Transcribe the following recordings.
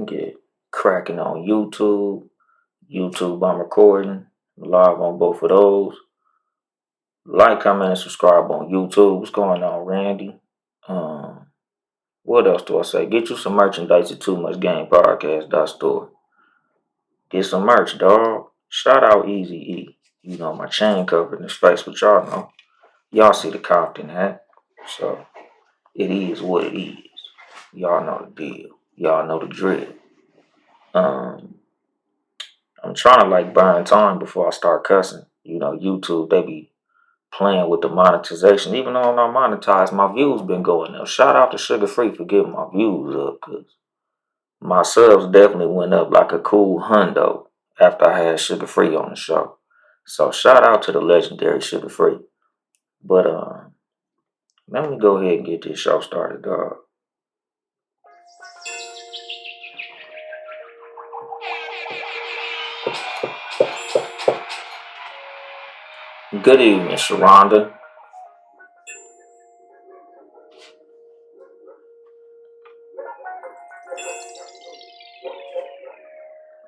Get cracking on YouTube. YouTube, I'm recording live on both of those. Like, comment, and subscribe on YouTube. What's going on, Randy? Um, what else do I say? Get you some merchandise at Too Much Game Podcast store. Get some merch, dog. Shout out Easy E. You know my chain covered in his face, but y'all know. Y'all see the Compton hat. So it is what it is. Y'all know the deal. Y'all know the drill. Um, I'm trying to like burn time before I start cussing. You know, YouTube, they be playing with the monetization. Even though I'm not monetized, my views been going up. Shout out to Sugar Free for getting my views up, because my subs definitely went up like a cool hundo after I had Sugar Free on the show. So shout out to the legendary Sugar Free. But let me go ahead and get this show started, dog. Good evening, Sharonda.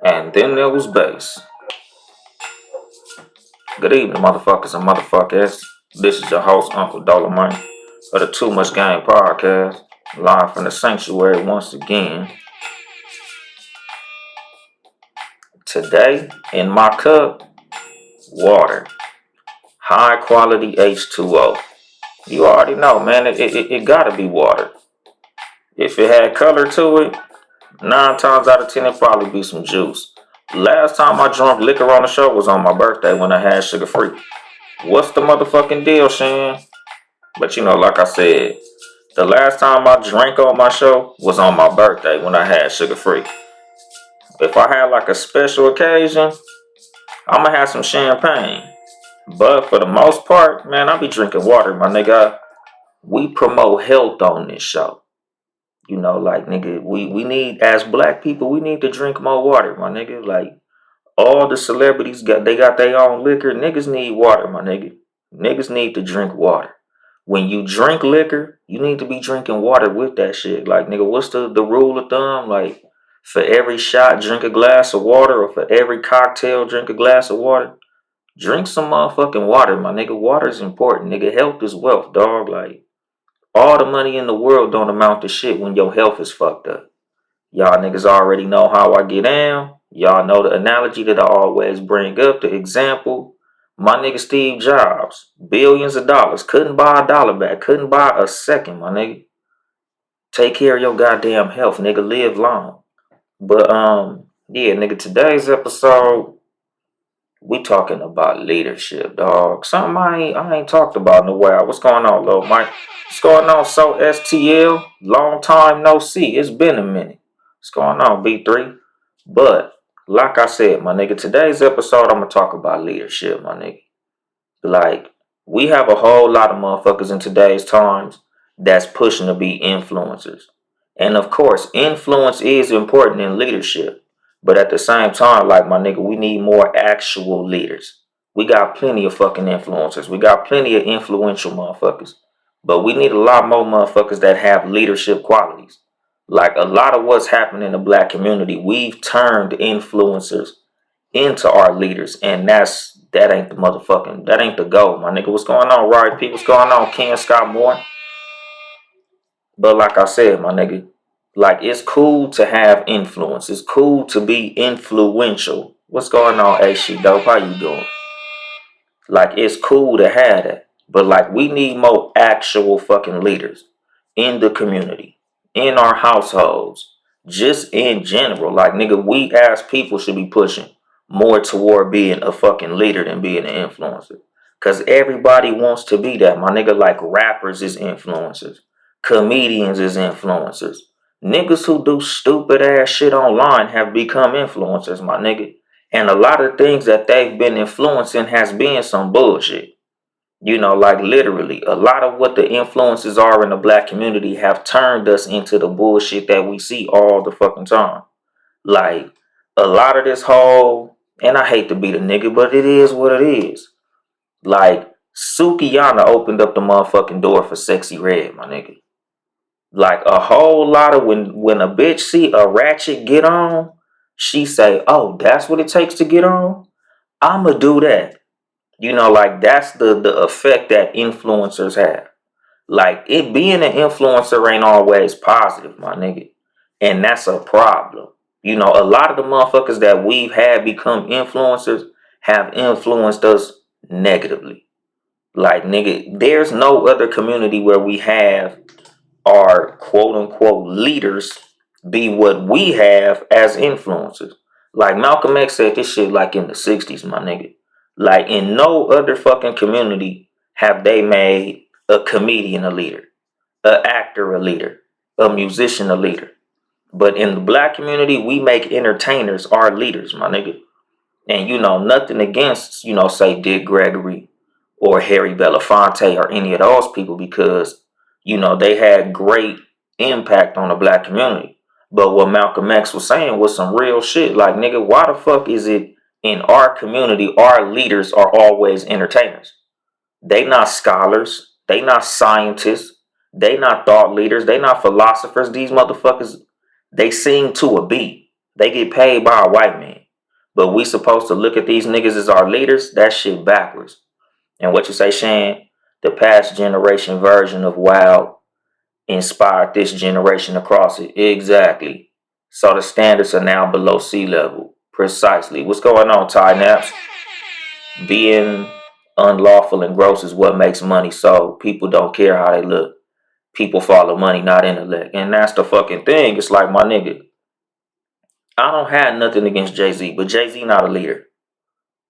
And then there was Bass. Good evening, motherfuckers and motherfuckers. This is your host, Uncle Dolemite, of the Too Much Game Podcast, live from the sanctuary once again. Today, in my cup, water. High quality H2O. You already know, man, it gotta be water. If it had color to it, 9 times out of 10, it'd probably be some juice. Last time I drank liquor on the show was on my birthday when I had Sugar Free. What's the motherfucking deal, Shan? But you know, like I said, the last time I drank on my show was on my birthday when I had Sugar Free. If I had like a special occasion, I'ma have some champagne. But for the most part, man, I be drinking water, my nigga. We promote health on this show. You know, like nigga, we need, as black people, we need to drink more water, my nigga. Like all the celebrities got their own liquor. Niggas need water, my nigga. Niggas need to drink water. When you drink liquor, you need to be drinking water with that shit. Like nigga, what's the rule of thumb? Like for every shot, drink a glass of water, or for every cocktail, drink a glass of water. Drink some motherfucking water, my nigga. Water is important, nigga. Health is wealth, dog. Like all the money in the world don't amount to shit when your health is fucked up. Y'all niggas already know how I get down. Y'all know the analogy that I always bring up, the example. My nigga Steve Jobs, billions of dollars, couldn't buy a dollar back, couldn't buy a second, my nigga. Take care of your goddamn health, nigga. Live long. But yeah, nigga, today's episode, we talking about leadership, dog. Something I ain't talked about in a while. What's going on, little Mike? What's going on, so STL? Long time no see. It's been a minute. What's going on, B3? But like I said, my nigga, today's episode I'm gonna talk about leadership, my nigga. Like we have a whole lot of motherfuckers in today's times that's pushing to be influencers. And of course, influence is important in leadership. But at the same time, like my nigga, we need more actual leaders. We got plenty of fucking influencers. We got plenty of influential motherfuckers. But we need a lot more motherfuckers that have leadership qualities. Like a lot of what's happening in the black community, we've turned influencers into our leaders, and that ain't the motherfucking, that ain't the goal, my nigga. What's going on, right? People, what's going on, Ken Scott Moore? But like I said, my nigga, like it's cool to have influence. It's cool to be influential. What's going on, AC Dope? How you doing? Like it's cool to have that. But like we need more actual fucking leaders in the community, in our households, just in general. Like nigga, we as people should be pushing more toward being a fucking leader than being an influencer. Cause everybody wants to be that, my nigga. Like rappers is influencers. Comedians is influencers. Niggas who do stupid ass shit online have become influencers, my nigga. And a lot of things that they've been influencing has been some bullshit. You know, like literally, a lot of what the influences are in the black community have turned us into the bullshit that we see all the fucking time. Like, a lot of this whole, and I hate to be the nigga, but it is what it is. Like, Sukiyana opened up the motherfucking door for Sexy Red, my nigga. Like a whole lot of when a bitch see a ratchet get on, she say, "Oh, that's what it takes to get on. I'ma do that." Like that's the effect that influencers have. Like it being an influencer ain't always positive, my nigga. And that's a problem. A lot of the motherfuckers that we've had become influencers have influenced us negatively. Like nigga, there's no other community where we have our quote unquote leaders be what we have as influencers. Like Malcolm X said this shit like in the 60s, my nigga. Like in no other fucking community have they made a comedian a leader, a actor a leader, a musician a leader. But in the black community, we make entertainers our leaders, my nigga. And nothing against, say Dick Gregory or Harry Belafonte or any of those people because, they had great impact on the black community. But what Malcolm X was saying was some real shit. Like, nigga, why the fuck is it in our community, our leaders are always entertainers? They not scholars. They not scientists. They not thought leaders. They not philosophers. These motherfuckers, they sing to a beat. They get paid by a white man. But we supposed to look at these niggas as our leaders? That shit backwards. And what you say, Shane? The past generation version of Wild inspired this generation across it. Exactly. So the standards are now below sea level. Precisely. What's going on, Ty Naps? Being unlawful and gross is what makes money. So people don't care how they look. People follow money, not intellect. And that's the fucking thing. It's like, my nigga, I don't have nothing against Jay-Z, but Jay-Z not a leader.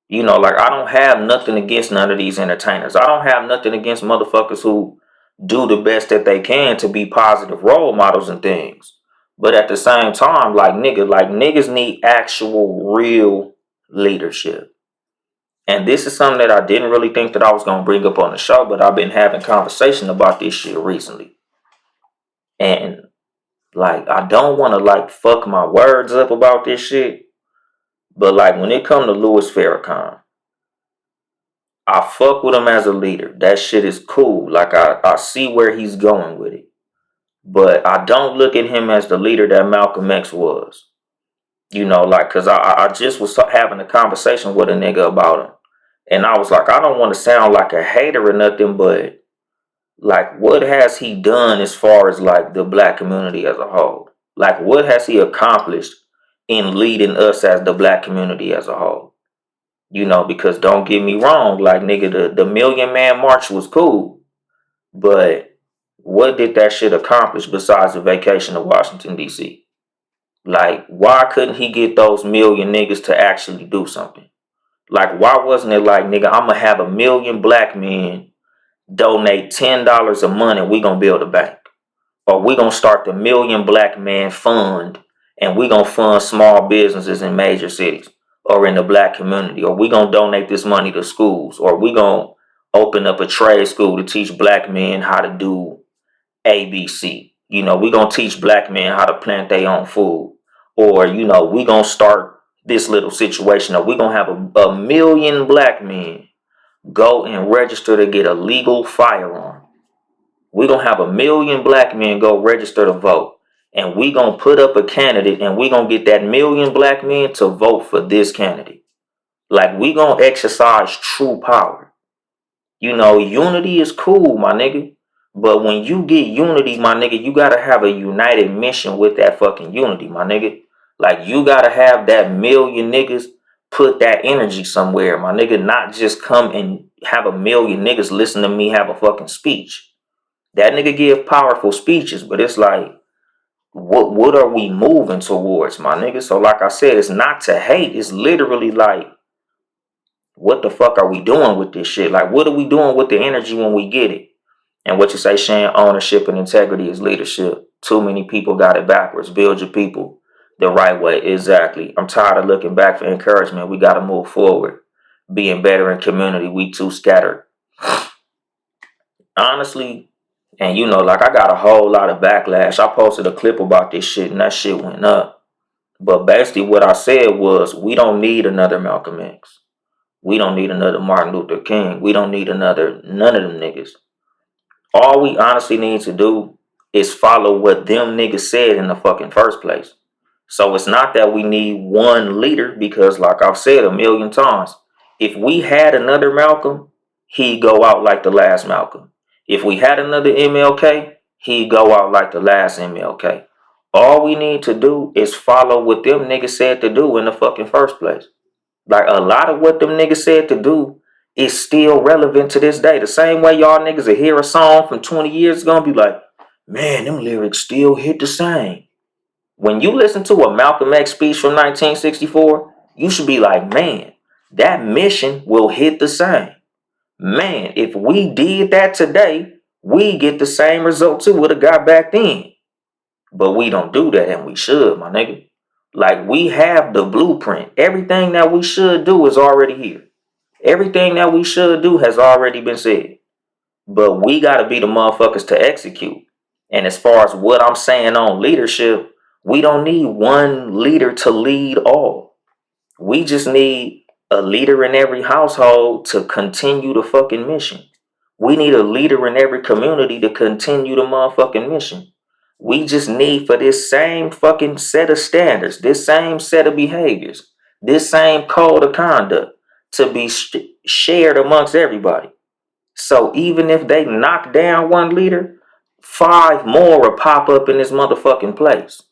Like I don't have nothing against none of these entertainers. I don't have nothing against motherfuckers who do the best that they can to be positive role models and things. But at the same time, like niggas need actual real leadership. And this is something that I didn't really think that I was gonna bring up on the show, but I've been having conversation about this shit recently. And like I don't wanna like fuck my words up about this shit. But like when it come to Louis Farrakhan, I fuck with him as a leader. That shit is cool. Like I see where he's going with it. But I don't look at him as the leader that Malcolm X was. Like cause I just was having a conversation with a nigga about him. And I was like, I don't want to sound like a hater or nothing, but like what has he done as far as like the black community as a whole? Like what has he accomplished in leading us as the black community as a whole? Because don't get me wrong, like nigga, the Million Man March was cool, but what did that shit accomplish besides the vacation to Washington D.C.? Like, why couldn't he get those million niggas to actually do something? Like, why wasn't it like, nigga, I'm gonna have a million black men donate $10 a month and we gonna build a bank, or we gonna start the Million Black Man Fund and we gonna fund small businesses in major cities or in the black community, or we gonna donate this money to schools, or we gonna open up a trade school to teach black men how to do ABC. We gonna teach black men how to plant their own food, or we gonna start this little situation, or we gonna have a million black men go and register to get a legal firearm. We're going to have a million black men go register to vote. And we're going to put up a candidate and we're going to get that million black men to vote for this candidate. Like, we're going to exercise true power. Unity is cool, my nigga. But when you get unity, my nigga, you got to have a united mission with that fucking unity, my nigga. Like, you got to have that million niggas put that energy somewhere, my nigga. Not just come and have a million niggas listen to me have a fucking speech. That nigga give powerful speeches, but it's like, what are we moving towards, my nigga? So like I said, it's not to hate. It's literally like, what the fuck are we doing with this shit? Like, what are we doing with the energy when we get it? And what you say, Shane, ownership and integrity is leadership. Too many people got it backwards. Build your people the right way. Exactly. I'm tired of looking back for encouragement. We got to move forward. Being better in community. We too scattered. Honestly, and like I got a whole lot of backlash. I posted a clip about this shit and that shit went up. But basically what I said was we don't need another Malcolm X. We don't need another Martin Luther King. We don't need none of them niggas. All we honestly need to do is follow what them niggas said in the fucking first place. So it's not that we need one leader, because like I've said a million times, if we had another Malcolm, he'd go out like the last Malcolm. If we had another MLK, he'd go out like the last MLK. All we need to do is follow what them niggas said to do in the fucking first place. Like a lot of what them niggas said to do is still relevant to this day. The same way y'all niggas will hear a song from 20 years ago and be like, man, them lyrics still hit the same. When you listen to a Malcolm X speech from 1964, you should be like, man, that mission will hit the same. Man, if we did that today, we get the same results it would have got back then. But we don't do that, and we should, my nigga. Like, we have the blueprint. Everything that we should do is already here. Everything that we should do has already been said. But we got to be the motherfuckers to execute. And as far as what I'm saying on leadership, we don't need one leader to lead all. We just need a leader in every household to continue the fucking mission. We need a leader in every community to continue the motherfucking mission. We just need for this same fucking set of standards, this same set of behaviors, this same code of conduct to be shared amongst everybody. So even if they knock down one leader, 5 more will pop up in this motherfucking place.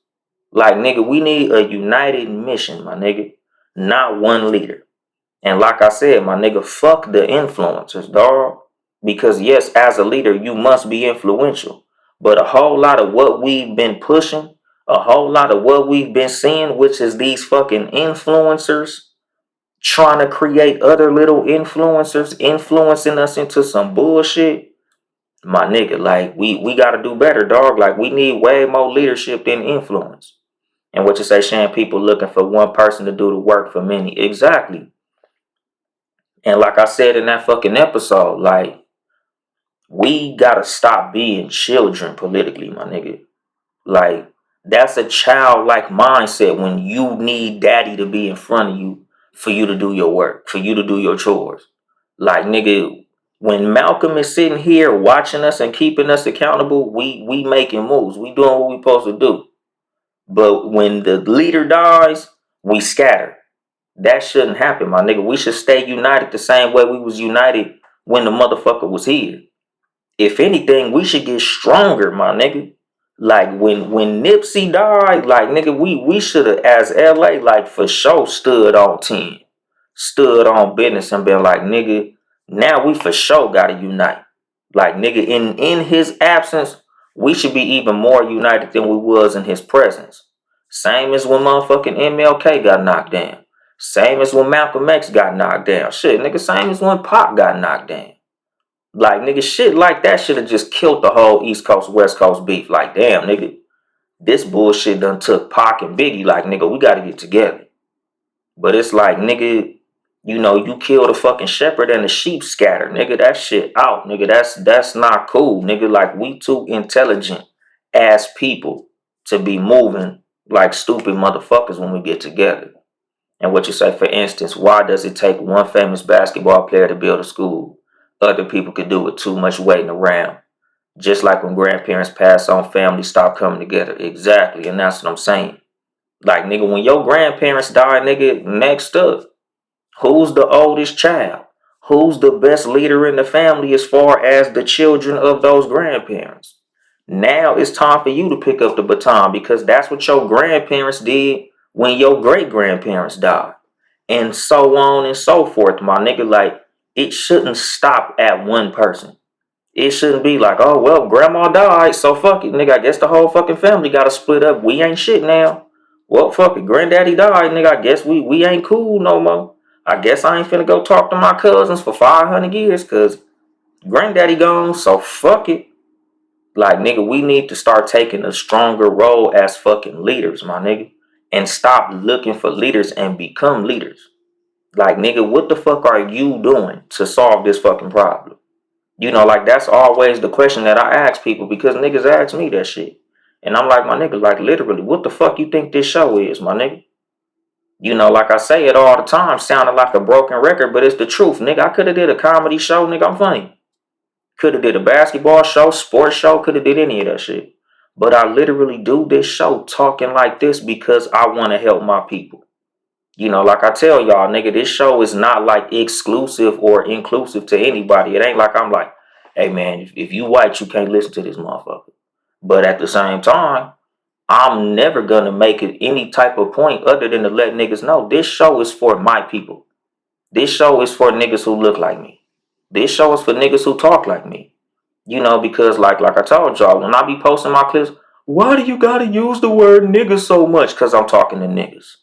Like, nigga, we need a united mission, my nigga, not one leader. And like I said, my nigga, fuck the influencers, dog. Because yes, as a leader, you must be influential. But a whole lot of what we've been pushing, a whole lot of what we've been seeing, which is these fucking influencers trying to create other little influencers, influencing us into some bullshit. My nigga, like, we got to do better, dog. Like, we need way more leadership than influence. And what you say, Shane, people looking for one person to do the work for many. Exactly. And like I said in that fucking episode, like, we gotta stop being children politically, my nigga. Like, that's a childlike mindset when you need daddy to be in front of you for you to do your work, for you to do your chores. Like, nigga, when Malcolm is sitting here watching us and keeping us accountable, we making moves. We doing what we supposed to do. But when the leader dies, we scatter. That shouldn't happen, my nigga. We should stay united the same way we was united when the motherfucker was here. If anything, we should get stronger, my nigga. Like when Nipsey died, like, nigga, we should have, as LA, like, for sure stood on 10. Stood on business and been like, nigga, now we for sure gotta unite. Like, nigga, in his absence, we should be even more united than we was in his presence. Same as when motherfucking MLK got knocked down. Same as when Malcolm X got knocked down. Shit, nigga, same as when Pop got knocked down. Like, nigga, shit like that should have just killed the whole East Coast, West Coast beef. Like, damn, nigga, this bullshit done took Pac and Biggie. Like, nigga, we gotta get together. But it's like, nigga, you know, you kill the fucking shepherd and the sheep scatter. Nigga, that shit out. Nigga, that's not cool. Nigga, like, we too intelligent as people to be moving like stupid motherfuckers when we get together. And what you say, for instance, why does it take one famous basketball player to build a school? Other people could do it, too much waiting around. Just like when grandparents pass on, families stop coming together. Exactly, and that's what I'm saying. Like, nigga, when your grandparents die, nigga, next up, who's the oldest child? Who's the best leader in the family as far as the children of those grandparents? Now it's time for you to pick up the baton, because that's what your grandparents did when your great grandparents died. And so on and so forth, my nigga. Like, it shouldn't stop at one person. It shouldn't be like, oh, well, grandma died, so fuck it, nigga. I guess the whole fucking family got to split up. We ain't shit now. Well, fuck it. Granddaddy died, nigga. I guess we ain't cool no more. I guess I ain't finna go talk to my cousins for 500 years because granddaddy gone, so fuck it. Like, nigga, we need to start taking a stronger role as fucking leaders, my nigga. And stop looking for leaders and become leaders. Like, nigga, what the fuck are you doing to solve this fucking problem? You know, like, that's always the question that I ask people, because niggas ask me that shit. And I'm like, my nigga, like, literally, what the fuck you think this show is, my nigga? You know, like I say it all the time, sounding like a broken record, but it's the truth, nigga. I could have did a comedy show, nigga, I'm funny. Could have did a basketball show, sports show, could have did any of that shit. But I literally do this show talking like this because I want to help my people. Like I tell y'all, nigga, this show is not like exclusive or inclusive to anybody. It ain't like I'm like, hey man, if you white, you can't listen to this motherfucker. But at the same time, I'm never gonna make it any type of point other than to let niggas know this show is for my people. This show is for niggas who look like me. This show is for niggas who talk like me. Because like I told y'all, when I be posting my clips, why do you gotta use the word nigga so much? Cause I'm talking to niggas.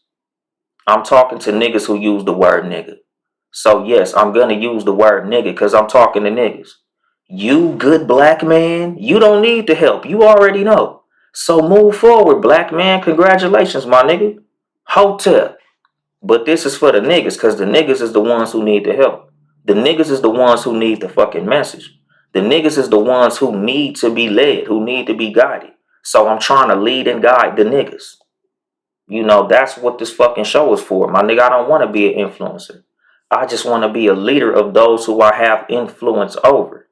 I'm talking to niggas who use the word nigga. So yes, I'm gonna use the word nigga because I'm talking to niggas. You good black man, you don't need the help. You already know. So move forward, black man. Congratulations, my nigga. Hotel. But this is for the niggas because the niggas is the ones who need the help. The niggas is the ones who need the fucking message. The niggas is the ones who need to be led, who need to be guided. So I'm trying to lead and guide the niggas. That's what this fucking show is for. My nigga, I don't want to be an influencer. I just want to be a leader of those who I have influence over.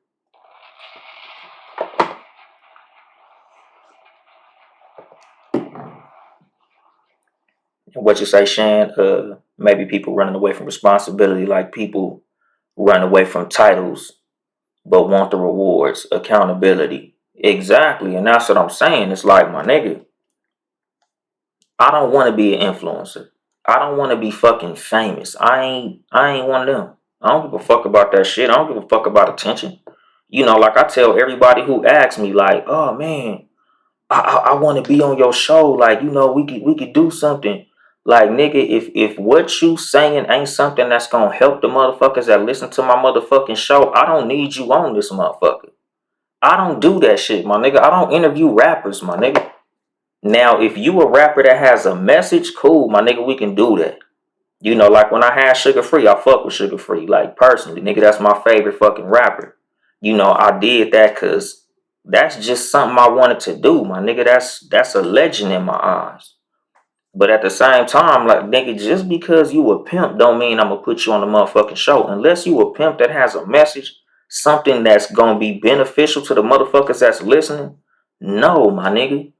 And what you say, Shan? Maybe people running away from responsibility, like people run away from titles but want the rewards, accountability. Exactly. And that's what I'm saying. It's like, my nigga, I don't want to be an influencer. I don't want to be fucking famous. I ain't one of them. I don't give a fuck about that shit. I don't give a fuck about attention. Like I tell everybody who asks me, like, oh man, I want to be on your show. Like, we could do something. Like, nigga, if what you saying ain't something that's gonna help the motherfuckers that listen to my motherfucking show, I don't need you on this motherfucker. I don't do that shit, my nigga. I don't interview rappers, my nigga. Now, if you a rapper that has a message, cool, my nigga, we can do that. Like when I had Sugar Free, I fuck with Sugar Free. Like, personally, nigga, that's my favorite fucking rapper. I did that because that's just something I wanted to do, my nigga. That's a legend in my eyes. But at the same time, like, nigga, just because you a pimp don't mean I'm gonna put you on the motherfucking show. Unless you a pimp that has a message, something that's gonna be beneficial to the motherfuckers that's listening. No, my nigga.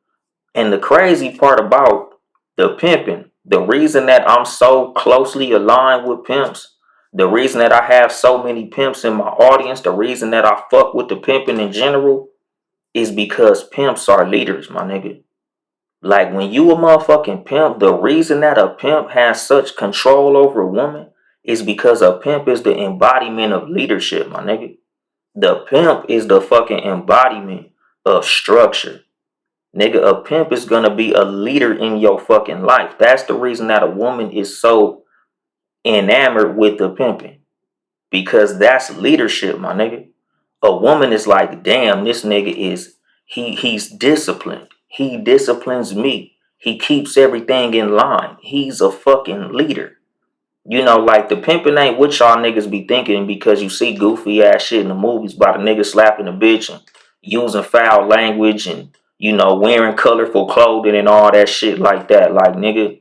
And the crazy part about the pimping, the reason that I'm so closely aligned with pimps, the reason that I have so many pimps in my audience, the reason that I fuck with the pimping in general is because pimps are leaders, my nigga. Like, when you a motherfucking pimp, the reason that a pimp has such control over a woman is because a pimp is the embodiment of leadership, my nigga. The pimp is the fucking embodiment of structure. Nigga, a pimp is gonna be a leader in your fucking life. That's the reason that a woman is so enamored with the pimping. Because that's leadership, my nigga. A woman is like, damn, this nigga he's disciplined. He disciplines me. He keeps everything in line. He's a fucking leader. Like, the pimping ain't what y'all niggas be thinking because you see goofy ass shit in the movies about a nigga slapping a bitch and using foul language and, wearing colorful clothing and all that shit like that. Like, nigga,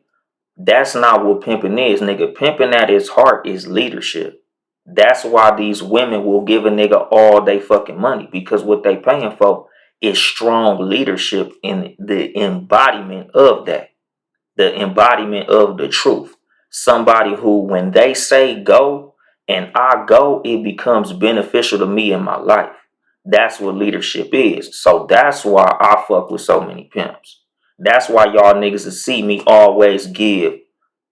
that's not what pimping is, nigga. Pimping at its heart is leadership. That's why these women will give a nigga all they fucking money, because what they paying for is strong leadership in the embodiment of that, the embodiment of the truth. Somebody who, when they say go and I go, it becomes beneficial to me in my life. That's what leadership is. So that's why I fuck with so many pimps. That's why y'all niggas will see me always give,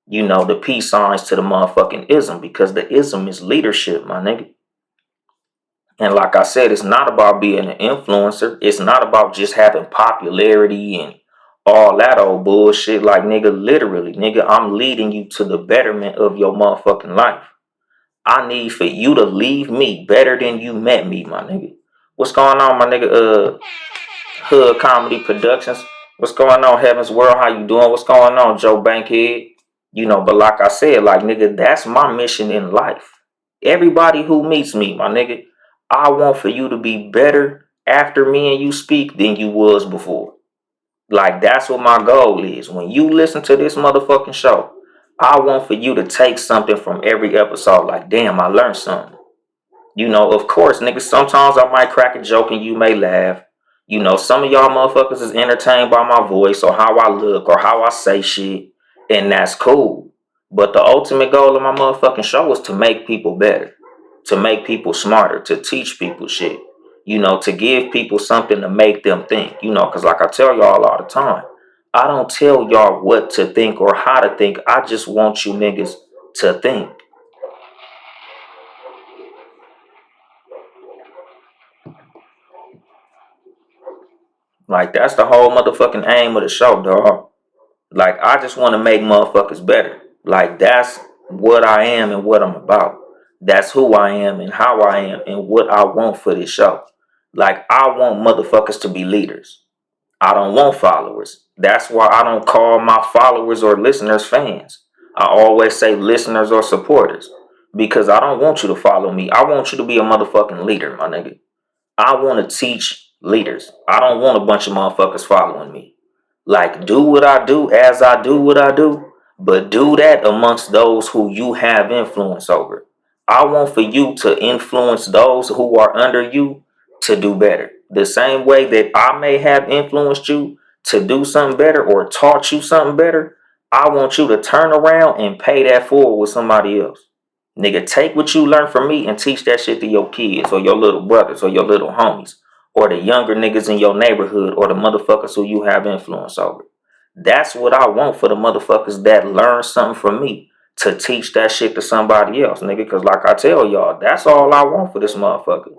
the peace signs to the motherfucking ism, because the ism is leadership, my nigga. And like I said, it's not about being an influencer. It's not about just having popularity and all that old bullshit. Like, nigga, literally, nigga, I'm leading you to the betterment of your motherfucking life. I need for you to leave me better than you met me, my nigga. What's going on, my nigga? Hood Comedy Productions. What's going on, Heaven's World? How you doing? What's going on, Joe Bankhead? But like I said, like, nigga, that's my mission in life. Everybody who meets me, my nigga, I want for you to be better after me and you speak than you was before. Like, that's what my goal is. When you listen to this motherfucking show, I want for you to take something from every episode. Like, damn, I learned something. Of course, nigga, sometimes I might crack a joke and you may laugh. You know, some of y'all motherfuckers is entertained by my voice or how I look or how I say shit, and that's cool. But the ultimate goal of my motherfucking show is to make people better, to make people smarter, to teach people shit, you know, to give people something to make them think, you know, because like I tell y'all all the time, I don't tell y'all what to think or how to think. I just want you niggas to think. Like, that's the whole motherfucking aim of the show, dog. Like, I just want to make motherfuckers better. Like, that's what I am and what I'm about. That's who I am and how I am and what I want for this show. Like, I want motherfuckers to be leaders. I don't want followers. That's why I don't call my followers or listeners fans. I always say listeners or supporters. Because I don't want you to follow me. I want you to be a motherfucking leader, my nigga. I want to teach leaders. I don't want a bunch of motherfuckers following me. Like, do what I do as I do what I do, but do that amongst those who you have influence over. I want for you to influence those who are under you to do better. The same way that I may have influenced you to do something better or taught you something better, I want you to turn around and pay that forward with somebody else. Nigga, take what you learn from me and teach that shit to your kids or your little brothers or your little homies or the younger niggas in your neighborhood or the motherfuckers who you have influence over. That's what I want for the motherfuckers that learn something from me to teach that shit to somebody else, nigga. Because like I tell y'all, that's all I want for this motherfucker.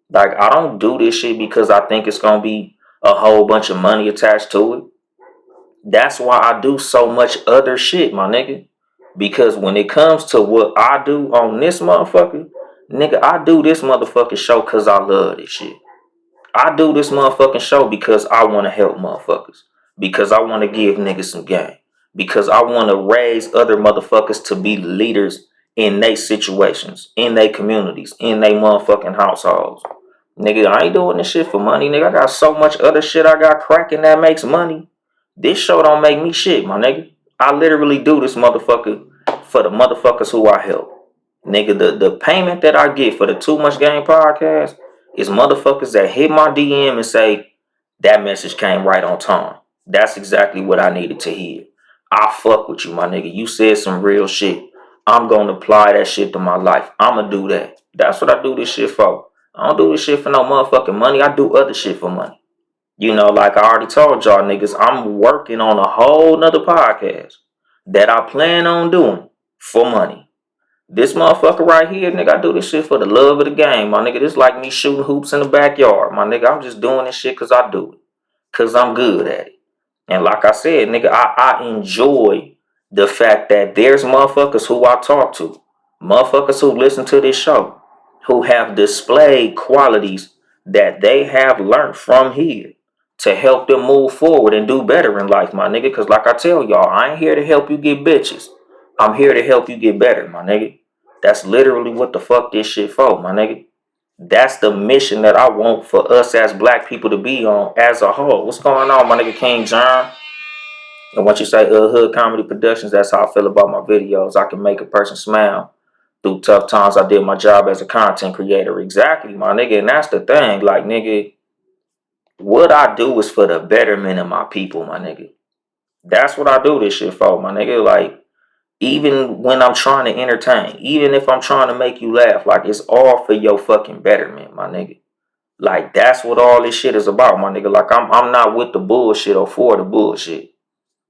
Like, I don't do this shit because I think it's gonna be a whole bunch of money attached to it. That's why I do so much other shit, my nigga. Because when it comes to what I do on this motherfucker, nigga, I do this motherfucking show because I love this shit. I do this motherfucking show because I want to help motherfuckers. Because I want to give niggas some game. Because I want to raise other motherfuckers to be leaders in their situations, in their communities, in their motherfucking households. Nigga, I ain't doing this shit for money, nigga. I got so much other shit I got cracking that makes money. This show don't make me shit, my nigga. I literally do this motherfucker for the motherfuckers who I help. Nigga, the payment that I get for the Too Much Game podcast is motherfuckers that hit my DM and say, that message came right on time. That's exactly what I needed to hear. I fuck with you, my nigga. You said some real shit. I'm gonna apply that shit to my life. I'ma do that. That's what I do this shit for. I don't do this shit for no motherfucking money. I do other shit for money. You know, like I already told y'all niggas, I'm working on a whole nother podcast that I plan on doing for money. This motherfucker right here, nigga, I do this shit for the love of the game, my nigga. This like me shooting hoops in the backyard, my nigga. I'm just doing this shit because I do it. Because I'm good at it. And like I said, nigga, I enjoy the fact that there's motherfuckers who I talk to, motherfuckers who listen to this show, who have displayed qualities that they have learned from here to help them move forward and do better in life, my nigga. Because like I tell y'all, I ain't here to help you get bitches. I'm here to help you get better, my nigga. That's literally what the fuck this shit for, my nigga. That's the mission that I want for us as black people to be on as a whole. What's going on, my nigga King John? And once you say Hood Comedy Productions, that's how I feel about my videos. I can make a person smile through tough times. I did my job as a content creator. Exactly, my nigga. And that's the thing. Like, nigga, what I do is for the betterment of my people, my nigga. That's what I do this shit for, my nigga. Like, even when I'm trying to entertain, even if I'm trying to make you laugh, like, it's all for your fucking betterment, my nigga. Like, that's what all this shit is about, my nigga. Like, I'm not with the bullshit or for the bullshit.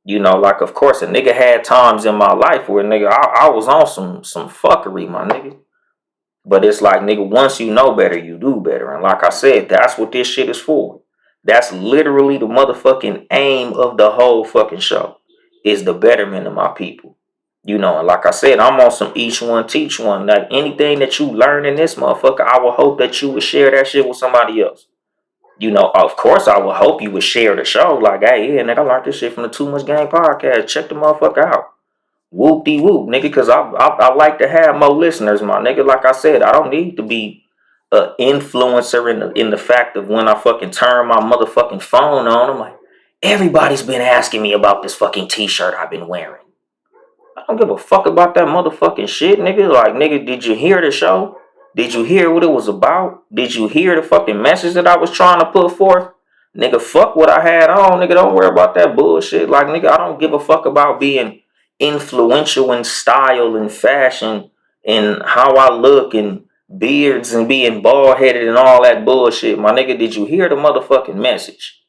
You know, like, of course, a nigga had times in my life where, nigga, I was on some fuckery, my nigga. But it's like, nigga, once you know better, you do better. And like I said, that's what this shit is for. That's literally the motherfucking aim of the whole fucking show, is the betterment of my people. You know, and like I said, I'm on some each one, teach one. Like, anything that you learn in this motherfucker, I will hope that you would share that shit with somebody else. You know, of course, I would hope you would share the show. Like, hey, yeah, nigga, I learned this shit from the Too Much Game podcast. Check the motherfucker out. Whoop de whoop, nigga, because I like to have more listeners, my nigga. Like I said, I don't need to be an influencer in the fact of when I fucking turn my motherfucking phone on. I'm like, everybody's been asking me about this fucking t-shirt I've been wearing. I don't give a fuck about that motherfucking shit, nigga. Like, nigga, did you hear the show? Did you hear what it was about? Did you hear the fucking message that I was trying to put forth? Nigga, fuck what I had on. Nigga, don't worry about that bullshit. Like, nigga, I don't give a fuck about being influential in style and fashion and how I look and beards and being bald headed and all that bullshit. My nigga, did you hear the motherfucking message?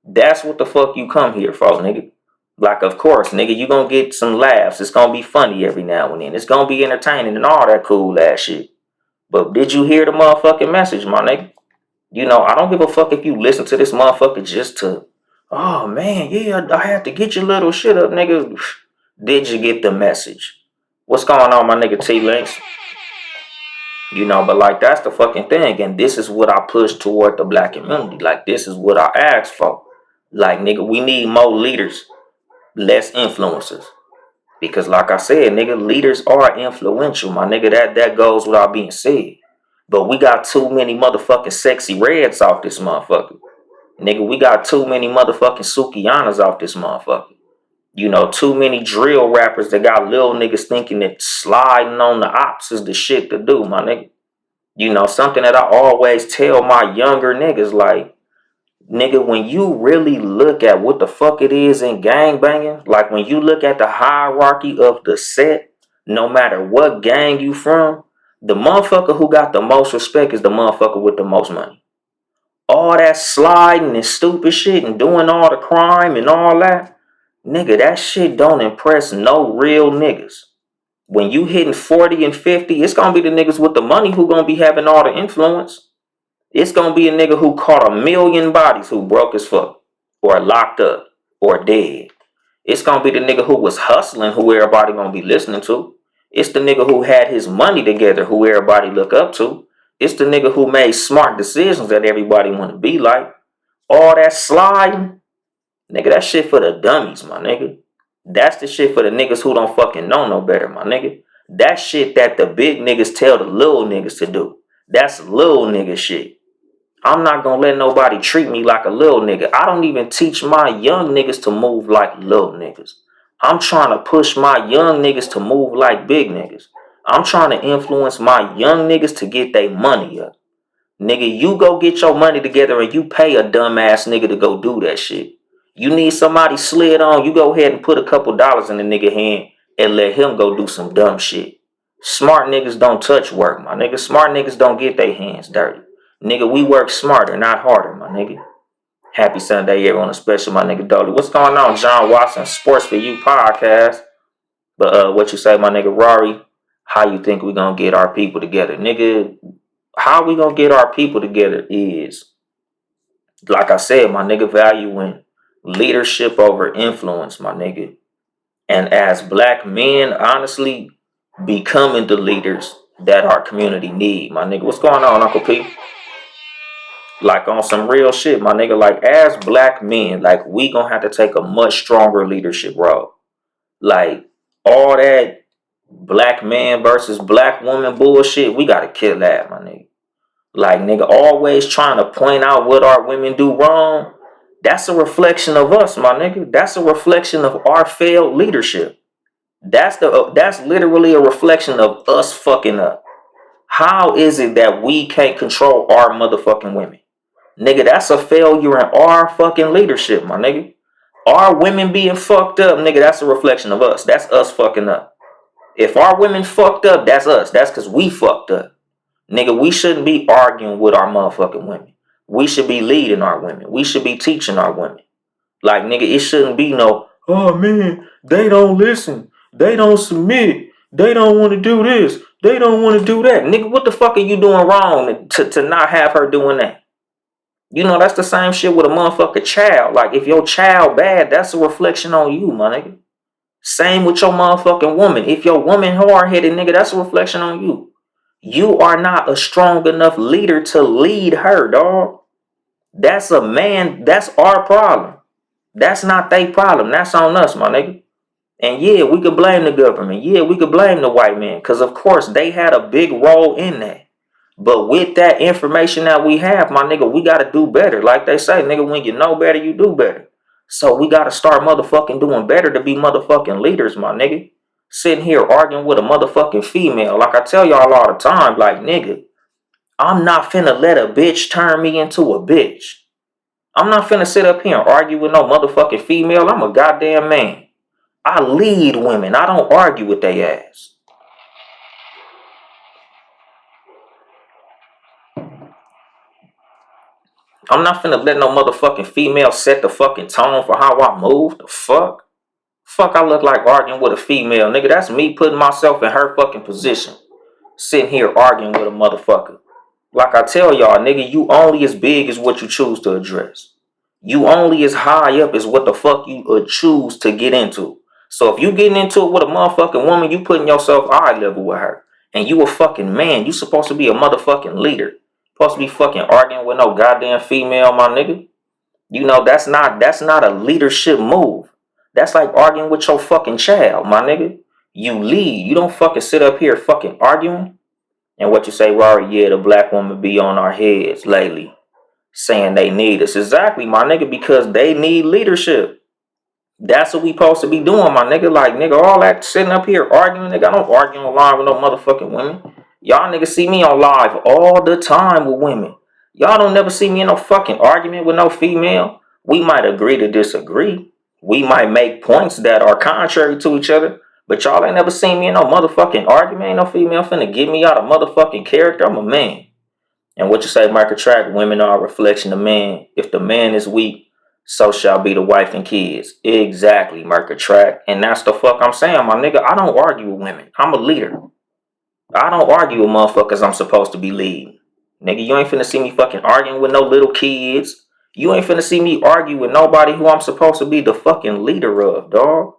That's what the fuck you come here for, nigga. Like, of course, nigga, you gonna get some laughs. It's gonna be funny every now and then. It's gonna be entertaining and all that cool ass shit. But did you hear the motherfucking message, my nigga? I don't give a fuck if you listen to this motherfucker just to, oh man, yeah, I had to get your little shit up, nigga. Did you get the message? What's going on, my nigga T-Links? But like, that's the fucking thing. And this is what I push toward the black community. Like, this is what I ask for. Like, nigga, we need more leaders, less influencers. Because like I said, nigga, leaders are influential, my nigga. That goes without being said. But we got too many motherfucking sexy reds off this motherfucker. Nigga, we got too many motherfucking Sukianas off this motherfucker. Too many drill rappers that got little niggas thinking that sliding on the ops is the shit to do, my nigga. Something that I always tell my younger niggas, like, nigga, when you really look at what the fuck it is in gang banging, like when you look at the hierarchy of the set, no matter what gang you from, the motherfucker who got the most respect is the motherfucker with the most money. All that sliding and stupid shit and doing all the crime and all that, nigga, that shit don't impress no real niggas. When you hitting 40 and 50, it's gonna be the niggas with the money who gonna be having all the influence. It's gonna be a nigga who caught a million bodies who broke as fuck, or locked up, or dead. It's gonna be the nigga who was hustling who everybody gonna be listening to. It's the nigga who had his money together who everybody look up to. It's the nigga who made smart decisions that everybody wanna be like. All that sliding, nigga, that shit for the dummies, my nigga. That's the shit for the niggas who don't fucking know no better, my nigga. That shit that the big niggas tell the little niggas to do. That's little nigga shit. I'm not gonna let nobody treat me like a little nigga. I don't even teach my young niggas to move like little niggas. I'm trying to push my young niggas to move like big niggas. I'm trying to influence my young niggas to get their money up. Nigga, you go get your money together and you pay a dumbass nigga to go do that shit. You need somebody slid on, you go ahead and put a couple dollars in the nigga hand and let him go do some dumb shit. Smart niggas don't touch work, my nigga. Smart niggas don't get their hands dirty. Nigga, we work smarter, not harder, my nigga. Happy Sunday, everyone, especially my nigga Dolly. What's going on, John Watson, Sports for You podcast? But what you say, my nigga Rory? How you think we gonna get our people together? Nigga, how we gonna get our people together is, like I said, my nigga, valuing leadership over influence, my nigga. And as black men, honestly, becoming the leaders that our community need, my nigga. What's going on, Uncle P? Like, on some real shit, my nigga. Like, as black men, like, we gonna have to take a much stronger leadership role. Like, all that black man versus black woman bullshit, we gotta kill that, my nigga. Like, nigga, always trying to point out what our women do wrong. That's a reflection of us, my nigga. That's a reflection of our failed leadership. That's literally a reflection of us fucking up. How is it that we can't control our motherfucking women? Nigga, that's a failure in our fucking leadership, my nigga. Our women being fucked up, nigga, that's a reflection of us. That's us fucking up. If our women fucked up, that's us. That's because we fucked up. Nigga, we shouldn't be arguing with our motherfucking women. We should be leading our women. We should be teaching our women. Like, nigga, it shouldn't be no, oh man, they don't listen. They don't submit. They don't want to do this. They don't want to do that. Nigga, what the fuck are you doing wrong to not have her doing that? That's the same shit with a motherfucking child. Like, if your child bad, that's a reflection on you, my nigga. Same with your motherfucking woman. If your woman hard-headed, nigga, that's a reflection on you. You are not a strong enough leader to lead her, dog. That's a man. That's our problem. That's not their problem. That's on us, my nigga. And yeah, we could blame the government. Yeah, we could blame the white man. Because, of course, they had a big role in that. But with that information that we have, my nigga, we got to do better. Like they say, nigga, when you know better, you do better. So we got to start motherfucking doing better to be motherfucking leaders, my nigga. Sitting here arguing with a motherfucking female. Like I tell y'all all the time, like, nigga, I'm not finna let a bitch turn me into a bitch. I'm not finna sit up here and argue with no motherfucking female. I'm a goddamn man. I lead women. I don't argue with they ass. I'm not finna let no motherfucking female set the fucking tone for how I move. The fuck? Fuck, I look like arguing with a female. Nigga, that's me putting myself in her fucking position. Sitting here arguing with a motherfucker. Like I tell y'all, nigga, you only as big as what you choose to address. You only as high up as what the fuck you choose to get into. So if you getting into it with a motherfucking woman, you putting yourself eye level with her. And you a fucking man. You supposed to be a motherfucking leader. Supposed to be fucking arguing with no goddamn female, my nigga. You know, that's not a leadership move. That's like arguing with your fucking child, my nigga. You lead. You don't fucking sit up here fucking arguing. And what you say, Rory, yeah, the black woman be on our heads lately, saying they need us. Exactly, my nigga, because they need leadership. That's what we supposed to be doing, my nigga. Like, nigga, all that sitting up here arguing, nigga, I don't argue online with no motherfucking women. Y'all niggas see me on live all the time with women. Y'all don't never see me in no fucking argument with no female. We might agree to disagree. We might make points that are contrary to each other. But y'all ain't never seen me in no motherfucking argument. Ain't no female finna get me out of motherfucking character. I'm a man. And what you say, Michael Track, women are a reflection of man. If the man is weak, so shall be the wife and kids. Exactly, Michael Track. And that's the fuck I'm saying, my nigga. I don't argue with women. I'm a leader. I don't argue with motherfuckers I'm supposed to be leading. Nigga, you ain't finna see me fucking arguing with no little kids. You ain't finna see me argue with nobody who I'm supposed to be the fucking leader of, dog.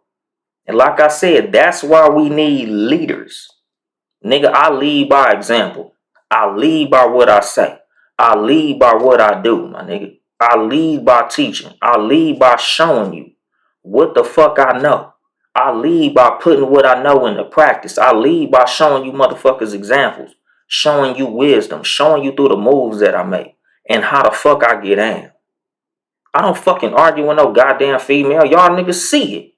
And like I said, that's why we need leaders. Nigga, I lead by example. I lead by what I say. I lead by what I do, my nigga. I lead by teaching. I lead by showing you what the fuck I know. I lead by putting what I know into practice. I lead by showing you motherfuckers examples, showing you wisdom, showing you through the moves that I make and how the fuck I get in. I don't fucking argue with no goddamn female. Y'all niggas see it.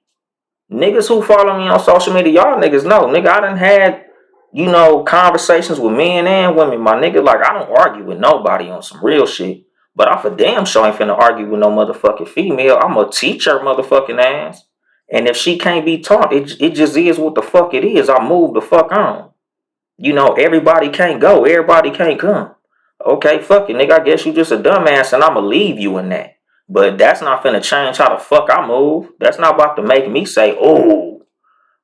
Niggas who follow me on social media, y'all niggas know. Nigga, I done had, conversations with men and women, my nigga. Like, I don't argue with nobody on some real shit. But I for damn sure ain't finna argue with no motherfucking female. I'ma teach her motherfucking ass. And if she can't be taught, it just is what the fuck it is. I move the fuck on. Everybody can't go. Everybody can't come. Okay, fuck it, nigga. I guess you just a dumbass and I'ma leave you in that. But that's not finna change how the fuck I move. That's not about to make me say, oh,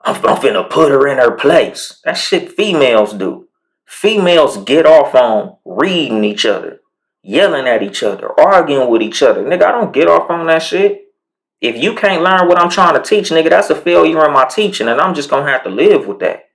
I'm finna put her in her place. That shit females do. Females get off on reading each other, yelling at each other, arguing with each other. Nigga, I don't get off on that shit. If you can't learn what I'm trying to teach, nigga, that's a failure in my teaching, and I'm just gonna have to live with that.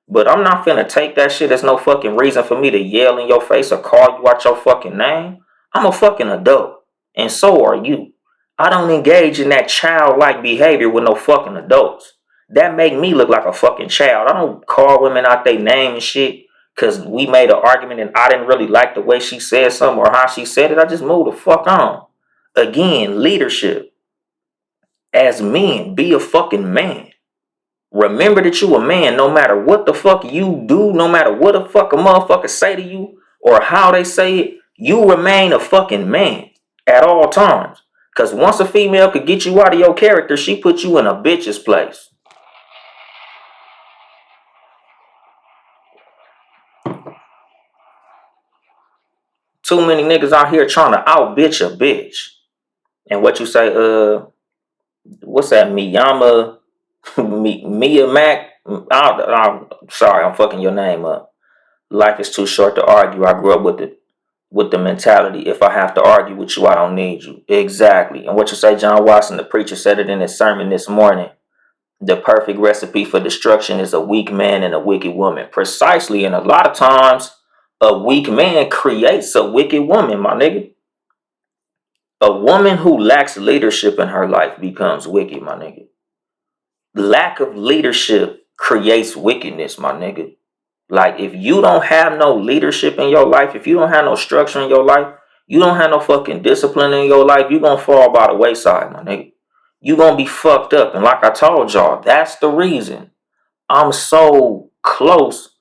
But I'm not finna take that shit as no fucking reason for me to yell in your face or call you out your fucking name. I'm a fucking adult. And so are you. I don't engage in that childlike behavior with no fucking adults. That make me look like a fucking child. I don't call women out their name and shit because we made an argument and I didn't really like the way she said something or how she said it. I just moved the fuck on. Again, leadership. As men, be a fucking man. Remember that you a man no matter what the fuck you do, no matter what the fuck a motherfucker say to you or how they say it, you remain a fucking man at all times. Cause once a female could get you out of your character, she put you in a bitch's place. Too many niggas out here trying to out bitch a bitch. And what you say, what's that, Miyama, Mia Mac? I'm sorry, I'm fucking your name up. Life is too short to argue. I grew up with the mentality, if I have to argue with you, I don't need you. Exactly. And what you say, John Watson, the preacher, said it in his sermon this morning. The perfect recipe for destruction is a weak man and a wicked woman. Precisely. And a lot of times, a weak man creates a wicked woman, my nigga. A woman who lacks leadership in her life becomes wicked, my nigga. Lack of leadership creates wickedness, my nigga. Like, if you don't have no leadership in your life, if you don't have no structure in your life, you don't have no fucking discipline in your life, you're gonna fall by the wayside, my nigga. You gonna be fucked up. And like I told y'all, that's the reason I'm so close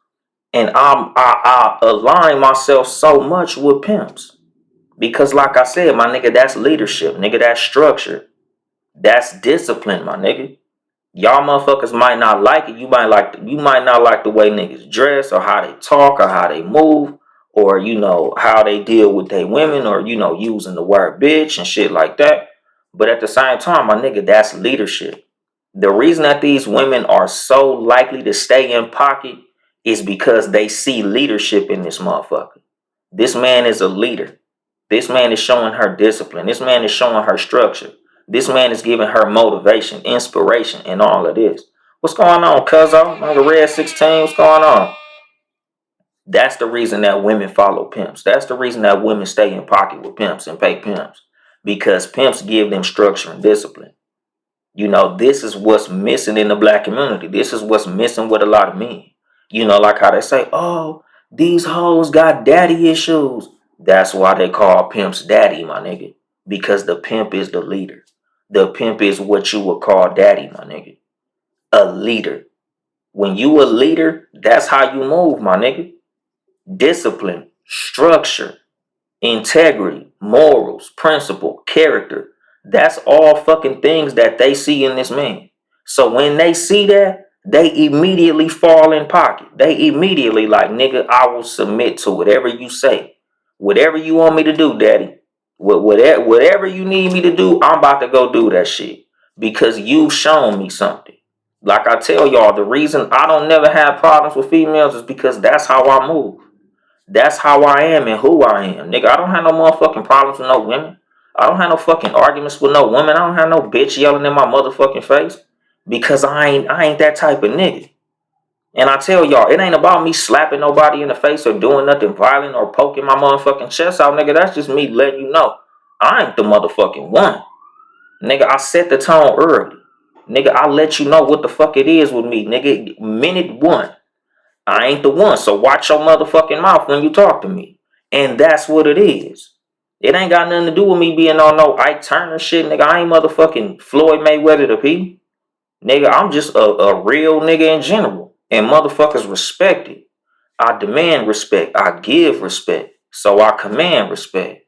and I align myself so much with pimps. Because like I said, my nigga, that's leadership, nigga, that's structure. That's discipline, my nigga. Y'all motherfuckers might not like it. You might not like the way niggas dress or how they talk or how they move or how they deal with their women or using the word bitch and shit like that. But at the same time, my nigga, that's leadership. The reason that these women are so likely to stay in pocket is because they see leadership in this motherfucker. This man is a leader. This man is showing her discipline. This man is showing her structure. This man is giving her motivation, inspiration, and all of this. What's going on, cuzzo? Number Red 16, what's going on? That's the reason that women follow pimps. That's the reason that women stay in pocket with pimps and pay pimps. Because pimps give them structure and discipline. This is what's missing in the black community. This is what's missing with a lot of men. Like how they say, oh, these hoes got daddy issues. That's why they call pimps daddy, my nigga. Because the pimp is the leader. The pimp is what you would call daddy, my nigga. A leader. When you a leader, that's how you move, my nigga. Discipline, structure, integrity, morals, principle, character. That's all fucking things that they see in this man. So when they see that, they immediately fall in pocket. They immediately like, nigga, I will submit to whatever you say. Whatever you want me to do, daddy. Whatever you need me to do, I'm about to go do that shit. Because you've shown me something. Like I tell y'all, the reason I don't never have problems with females is because that's how I move. That's how I am and who I am. Nigga, I don't have no motherfucking problems with no women. I don't have no fucking arguments with no woman. I don't have no bitch yelling in my motherfucking face. Because I ain't that type of nigga. And I tell y'all, it ain't about me slapping nobody in the face or doing nothing violent or poking my motherfucking chest out, nigga. That's just me letting you know I ain't the motherfucking one. Nigga, I set the tone early. Nigga, I let you know what the fuck it is with me. Nigga, minute one. I ain't the one, so watch your motherfucking mouth when you talk to me. And that's what it is. It ain't got nothing to do with me being on no Ike Turner shit, nigga. I ain't motherfucking Floyd Mayweather the P. Nigga, I'm just a real nigga in general. And motherfuckers respect it. I demand respect. I give respect. So I command respect.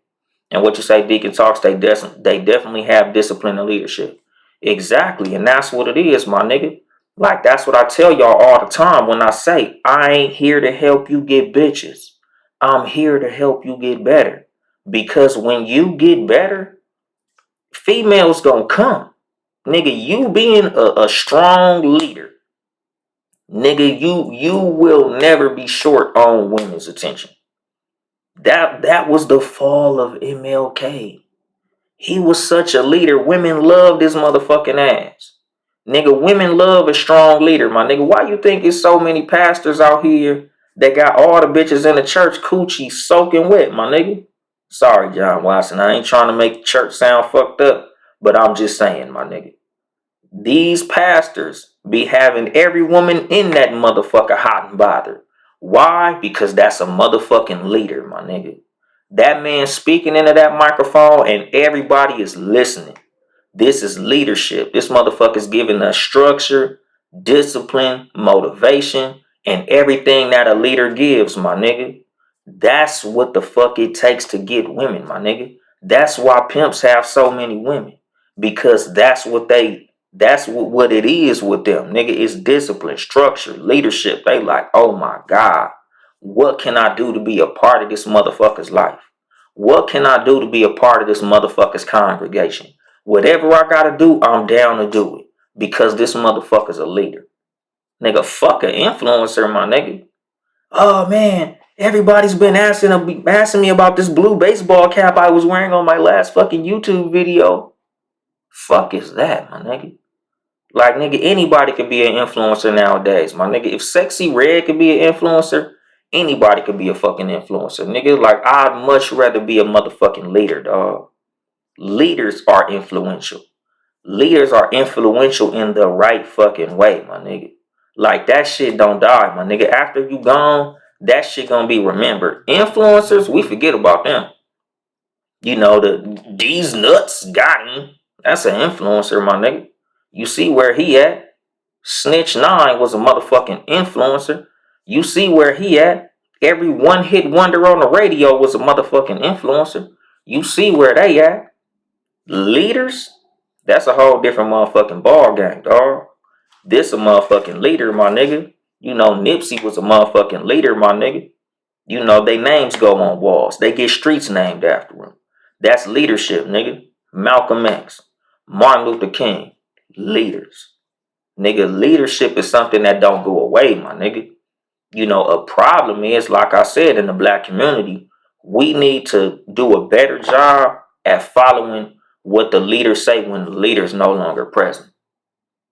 And what you say, Deacon Talks, they definitely have discipline and leadership. Exactly. And that's what it is, my nigga. Like, that's what I tell y'all all the time when I say, I ain't here to help you get bitches. I'm here to help you get better. Because when you get better, females gonna come. Nigga, you being a strong leader, nigga, you will never be short on women's attention. That was the fall of MLK. He was such a leader. Women loved his motherfucking ass. Nigga, women love a strong leader, my nigga. Why you think it's so many pastors out here that got all the bitches in the church coochie soaking wet, my nigga? Sorry, John Watson. I ain't trying to make church sound fucked up, but I'm just saying, my nigga. These pastors be having every woman in that motherfucker hot and bothered. Why? Because that's a motherfucking leader, my nigga. That man speaking into that microphone and everybody is listening. This is leadership. This motherfucker's giving us structure, discipline, motivation, and everything that a leader gives, my nigga. That's what the fuck it takes to get women, my nigga. That's why pimps have so many women. Because that's what it is with them, nigga. It's discipline, structure, leadership. They like, oh my God, what can I do to be a part of this motherfucker's life? What can I do to be a part of this motherfucker's congregation? Whatever I gotta do, I'm down to do it. Because this motherfucker's a leader. Nigga, fuck an influencer, my nigga. Oh man, everybody's been asking me about this blue baseball cap I was wearing on my last fucking YouTube video. Fuck is that, my nigga? Like, nigga, anybody could be an influencer nowadays, my nigga. If Sexy Red could be an influencer, anybody could be a fucking influencer, nigga. Like, I'd much rather be a motherfucking leader, dog. Leaders are influential. Leaders are influential in the right fucking way, my nigga. Like, that shit don't die, my nigga. After you gone, that shit gonna be remembered. Influencers, we forget about them. These nuts got him. That's an influencer, my nigga. You see where he at? Snitch 9 was a motherfucking influencer. You see where he at? Every one hit wonder on the radio was a motherfucking influencer. You see where they at. Leaders, that's a whole different motherfucking ball game, dog. This a motherfucking leader, my nigga. You know, Nipsey was a motherfucking leader, my nigga. You know, they names go on walls. They get streets named after them. That's leadership, nigga. Malcolm X, Martin Luther King, leaders. Nigga, leadership is something that don't go away, my nigga. You know, a problem is, like I said, in the black community, we need to do a better job at following what the leaders say when the leader's no longer present.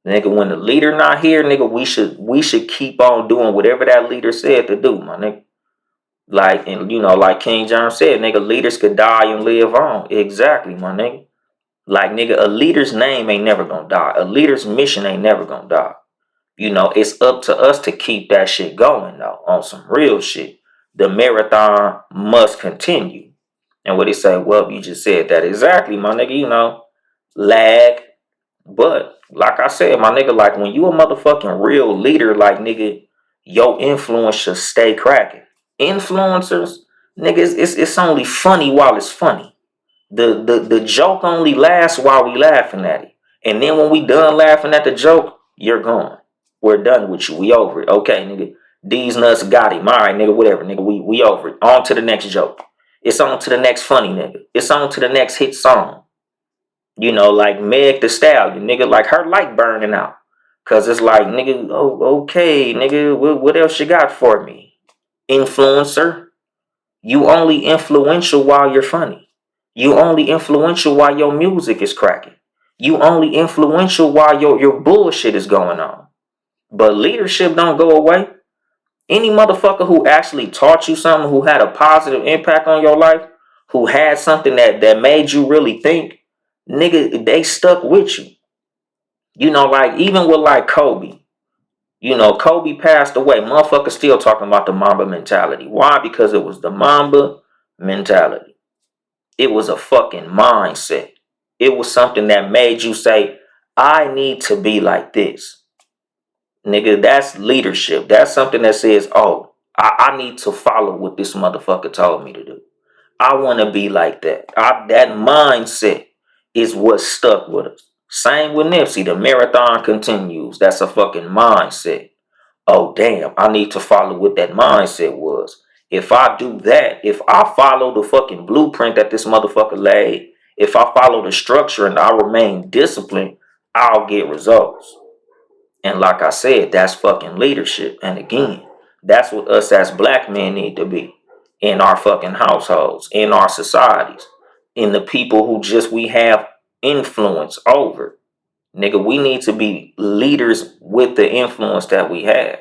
Nigga, when the leader not here, nigga, we should keep on doing whatever that leader said to do, my nigga. Like, and you know, like King John said, nigga, leaders could die and live on. Exactly, my nigga. Like, nigga, a leader's name ain't never gonna die. A leader's mission ain't never gonna die. You know, it's up to us to keep that shit going, though, on some real shit. The marathon must continue. And what they say, well, you just said that exactly, my nigga, you know, lag. But, like I said, my nigga, like, when you a motherfucking real leader, like, nigga, your influence should stay cracking. Influencers, nigga, it's only funny while it's funny. The joke only lasts while we laughing at it. And then when we done laughing at the joke, you're gone. We're done with you. We over it. Okay, nigga. These nuts got him. All right, nigga, whatever, nigga. We over it. On to the next joke. It's on to the next funny nigga. It's on to the next hit song. You know, like Meg the Stallion, nigga, like her light burning out. Cause it's like, nigga, oh, okay, nigga, what else you got for me? Influencer. You only influential while you're funny. You only influential while your music is cracking. You only influential while your bullshit is going on. But leadership don't go away. Any motherfucker who actually taught you something, who had a positive impact on your life, who had something that made you really think, nigga, they stuck with you. You know, like even with like Kobe. You know, Kobe passed away. Motherfuckers still talking about the Mamba mentality. Why? Because it was the Mamba mentality. It was a fucking mindset. It was something that made you say, I need to be like this. Nigga, that's leadership. That's something that says, oh, I need to follow what this motherfucker told me to do. I want to be like that. That mindset is what stuck with us. Same with Nipsey. The marathon continues. That's a fucking mindset. Oh, damn, I need to follow what that mindset was. If I do that, if I follow the fucking blueprint that this motherfucker laid, if I follow the structure and I remain disciplined, I'll get results. And like I said, that's fucking leadership. And again, that's what us as black men need to be in our fucking households, in our societies, in the people who just we have influence over. Nigga, we need to be leaders with the influence that we have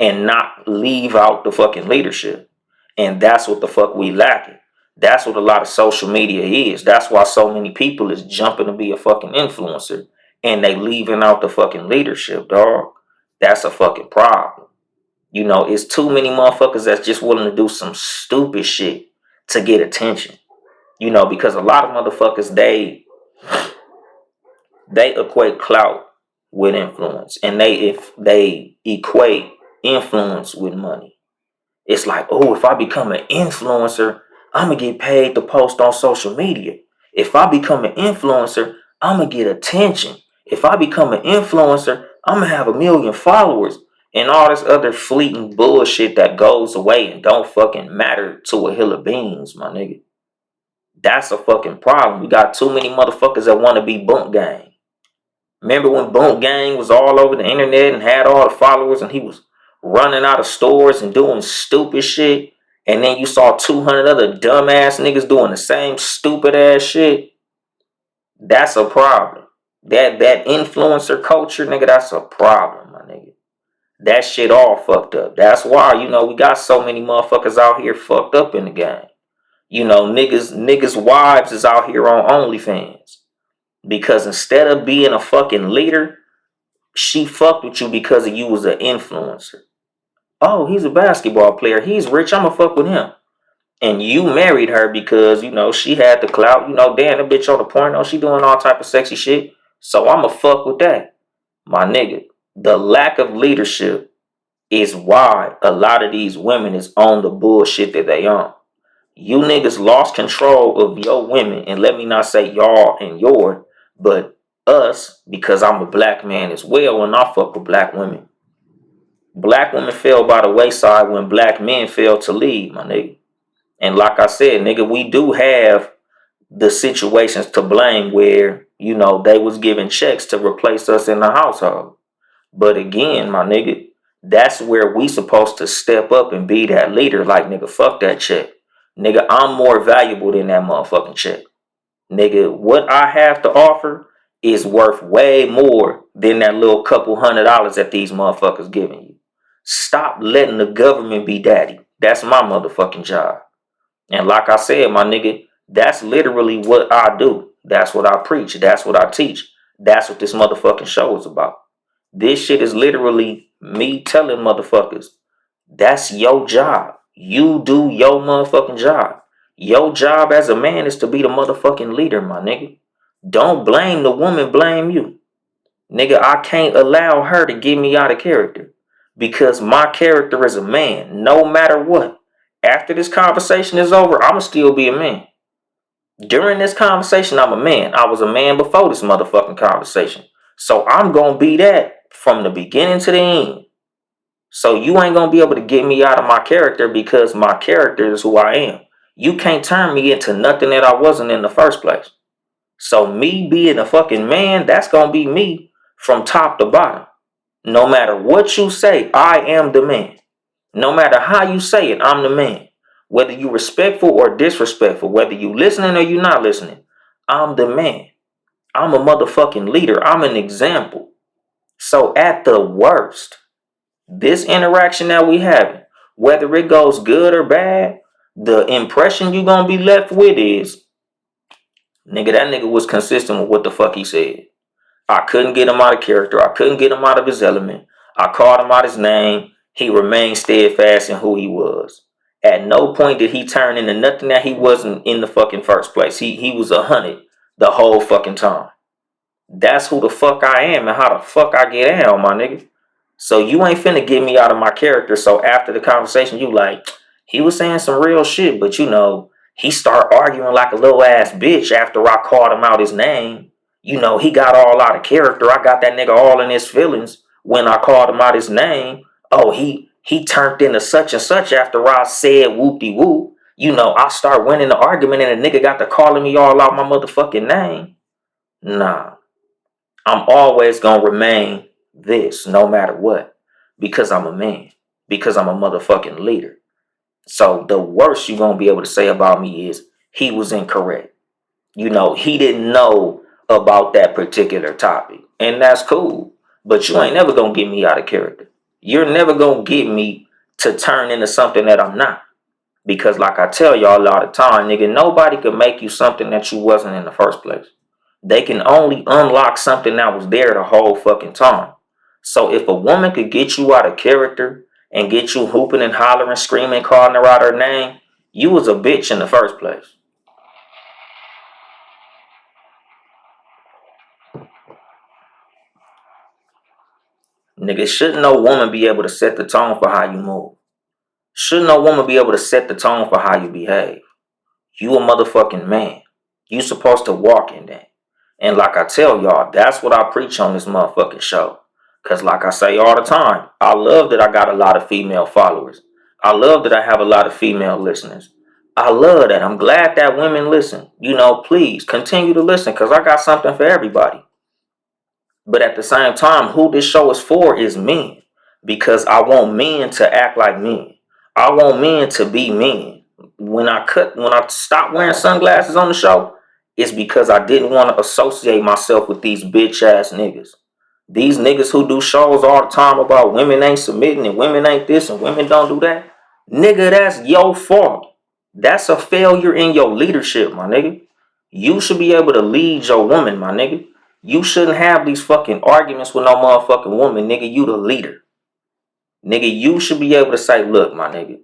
and not leave out the fucking leadership. And that's what the fuck we lacking. That's what a lot of social media is. That's why so many people is jumping to be a fucking influencer and they leaving out the fucking leadership, dog. That's a fucking problem. You know, it's too many motherfuckers that's just willing to do some stupid shit to get attention. You know, because a lot of motherfuckers, they equate clout with influence. And they equate influence with money. It's like, oh, if I become an influencer, I'm going to get paid to post on social media. If I become an influencer, I'm going to get attention. If I become an influencer, I'm going to have 1 million followers. And all this other fleeting bullshit that goes away and don't fucking matter to a hill of beans, my nigga. That's a fucking problem. We got too many motherfuckers that want to be Bunk Gang. Remember when Bunk Gang was all over the internet and had all the followers and he was running out of stores and doing stupid shit? And then you saw 200 other dumbass niggas doing the same stupid ass shit? That's a problem. That influencer culture, nigga, that's a problem, my nigga. That shit all fucked up. That's why, you know, we got so many motherfuckers out here fucked up in the game. You know, niggas' wives is out here on OnlyFans. Because instead of being a fucking leader, she fucked with you because you was an influencer. Oh, he's a basketball player. He's rich. I'ma fuck with him. And you married her because, you know, she had the clout. You know, damn, the bitch on the porno. She doing all type of sexy shit. So I'ma fuck with that. My nigga, the lack of leadership is why a lot of these women is on the bullshit that they on. You niggas lost control of your women, and let me not say y'all and your, but us, because I'm a black man as well, and I fuck with black women. Black women fell by the wayside when black men failed to lead, my nigga. And like I said, nigga, we do have the situations to blame where, they was giving checks to replace us in the household. But again, my nigga, that's where we supposed to step up and be that leader. Like, nigga, fuck that check. Nigga, I'm more valuable than that motherfucking check. Nigga, what I have to offer is worth way more than that little couple $100 that these motherfuckers giving you. Stop letting the government be daddy. That's my motherfucking job. And like I said, my nigga, that's literally what I do. That's what I preach. That's what I teach. That's what this motherfucking show is about. This shit is literally me telling motherfuckers, that's your job. You do your motherfucking job. Your job as a man is to be the motherfucking leader, my nigga. Don't blame the woman, blame you. Nigga, I can't allow her to get me out of character because my character is a man, no matter what. After this conversation is over, I'ma still be a man. During this conversation, I'm a man. I was a man before this motherfucking conversation. So I'm gonna be that from the beginning to the end. So you ain't gonna be able to get me out of my character because my character is who I am. You can't turn me into nothing that I wasn't in the first place. So me being a fucking man, that's gonna be me from top to bottom. No matter what you say, I am the man. No matter how you say it, I'm the man. Whether you respectful or disrespectful, whether you listening or you not listening, I'm the man. I'm a motherfucking leader. I'm an example. So at the worst, this interaction that we having, whether it goes good or bad, the impression you gonna be left with is, nigga, that nigga was consistent with what the fuck he said. I couldn't get him out of character. I couldn't get him out of his element. I called him out his name. He remained steadfast in who he was. At no point did he turn into nothing that he wasn't in the fucking first place. He was 100 the whole fucking time. That's who the fuck I am and how the fuck I get down, my nigga. So you ain't finna get me out of my character. So after the conversation, you like, he was saying some real shit, but he start arguing like a little ass bitch after I called him out his name. He got all out of character. I got that nigga all in his feelings when I called him out his name. Oh, he turned into such and such after I said whoop-de-whoop. I start winning the argument and the nigga got to calling me all out my motherfucking name. Nah. I'm always gonna remain this no matter what. Because I'm a man. Because I'm a motherfucking leader. So the worst you're gonna be able to say about me is he was incorrect. He didn't know about that particular topic. And that's cool. But you ain't never gonna get me out of character. You're never gonna get me to turn into something that I'm not. Because like I tell y'all all the time, nigga, nobody could make you something that you wasn't in the first place. They can only unlock something that was there the whole fucking time. So if a woman could get you out of character and get you hooping and hollering, screaming, calling her out her name, you was a bitch in the first place. Nigga, shouldn't no woman be able to set the tone for how you move? Shouldn't no woman be able to set the tone for how you behave? You a motherfucking man. You supposed to walk in that. And like I tell y'all, that's what I preach on this motherfucking show. Because like I say all the time, I love that I got a lot of female followers. I love that I have a lot of female listeners. I love that. I'm glad that women listen. Please continue to listen because I got something for everybody. But at the same time, who this show is for is men. Because I want men to act like men. I want men to be men. When I stopped wearing sunglasses on the show, it's because I didn't want to associate myself with these bitch ass niggas. These niggas who do shows all the time about women ain't submitting and women ain't this and women don't do that. Nigga, that's your fault. That's a failure in your leadership, my nigga. You should be able to lead your woman, my nigga. You shouldn't have these fucking arguments with no motherfucking woman, nigga. You the leader. Nigga, you should be able to say, look, my nigga,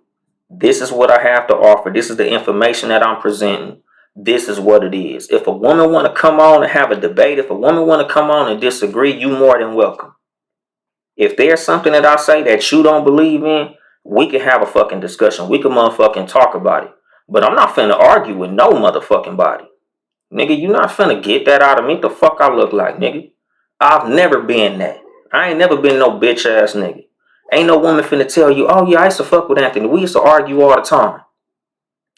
this is what I have to offer. This is the information that I'm presenting. This is what it is. If a woman want to come on and have a debate, if a woman want to come on and disagree, you more than welcome. If there's something that I say that you don't believe in, we can have a fucking discussion. We can motherfucking talk about it. But I'm not finna argue with no motherfucking body. Nigga, you not finna get that out of me. The fuck I look like, nigga? I've never been that. I ain't never been no bitch ass nigga. Ain't no woman finna tell you, oh yeah, I used to fuck with Anthony. We used to argue all the time.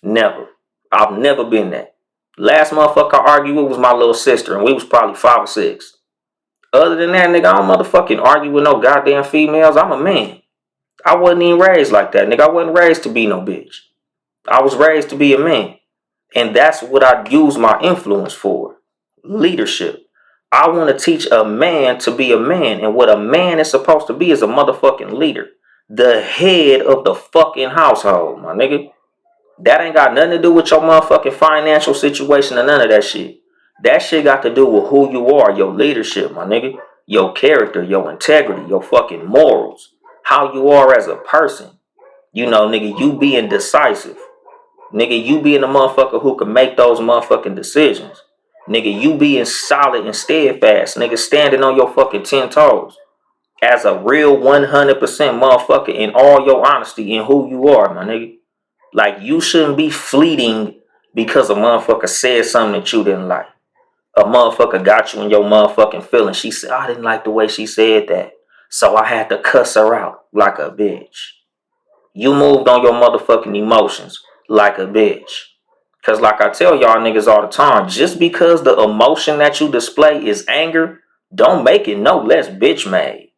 Never. I've never been that. Last motherfucker I argued with was my little sister, and we was probably 5 or 6. Other than that, nigga, I don't motherfucking argue with no goddamn females. I'm a man. I wasn't even raised like that, nigga. I wasn't raised to be no bitch. I was raised to be a man. And that's what I use my influence for. Leadership. I want to teach a man to be a man. And what a man is supposed to be is a motherfucking leader. The head of the fucking household, my nigga. That ain't got nothing to do with your motherfucking financial situation or none of that shit. That shit got to do with who you are, your leadership, my nigga. Your character, your integrity, your fucking morals. How you are as a person. You know, nigga, you being decisive. Nigga, you being a motherfucker who can make those motherfucking decisions. Nigga, you being solid and steadfast. Nigga, standing on your fucking 10 toes. As a real 100% motherfucker in all your honesty in who you are, my nigga. Like, you shouldn't be fleeting because a motherfucker said something that you didn't like. A motherfucker got you in your motherfucking feelings. She said, I didn't like the way she said that. So I had to cuss her out like a bitch. You moved on your motherfucking emotions like a bitch. Cause like I tell y'all niggas all the time, just because the emotion that you display is anger, don't make it no less bitch made.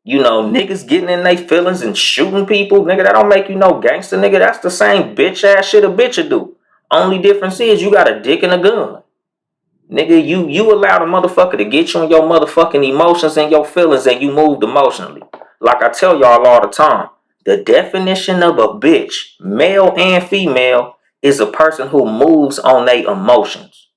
You know, niggas getting in their feelings and shooting people, nigga, that don't make you no gangster, nigga. That's the same bitch ass shit a bitch would do. Only difference is you got a dick and a gun. Nigga, you allowed a motherfucker to get you in your motherfucking emotions and your feelings and you moved emotionally. Like I tell y'all all the time, the definition of a bitch, male and female, is a person who moves on their emotions.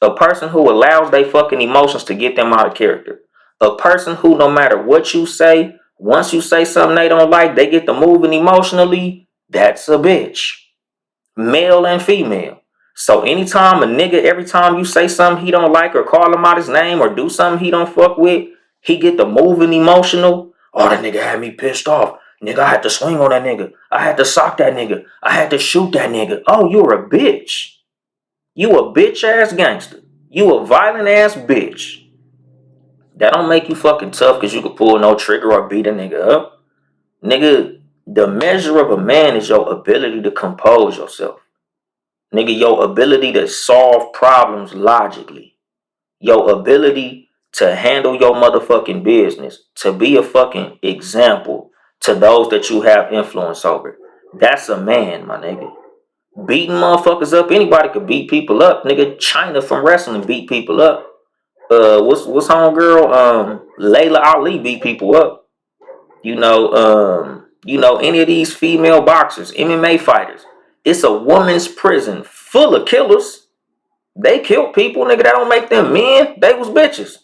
A person who allows their fucking emotions to get them out of character. A person who, no matter what you say, once you say something they don't like, they get to moving emotionally. That's a bitch. Male and female. So anytime a nigga, every time you say something he don't like or call him out his name or do something he don't fuck with, he get the moving emotional. Oh, that nigga had me pissed off. Nigga, I had to swing on that nigga. I had to sock that nigga. I had to shoot that nigga. Oh, you're a bitch. You a bitch ass gangster. You a violent ass bitch. That don't make you fucking tough because you can pull no trigger or beat a nigga up. Nigga, the measure of a man is your ability to compose yourself. Nigga, your ability to solve problems logically. Your ability to handle your motherfucking business. To be a fucking example to those that you have influence over. That's a man, my nigga. Beating motherfuckers up, anybody could beat people up. Nigga, China from wrestling beat people up. What's homegirl? Layla Ali beat people up. Any of these female boxers, MMA fighters. It's a woman's prison full of killers. They killed people, nigga. That don't make them men. They was bitches.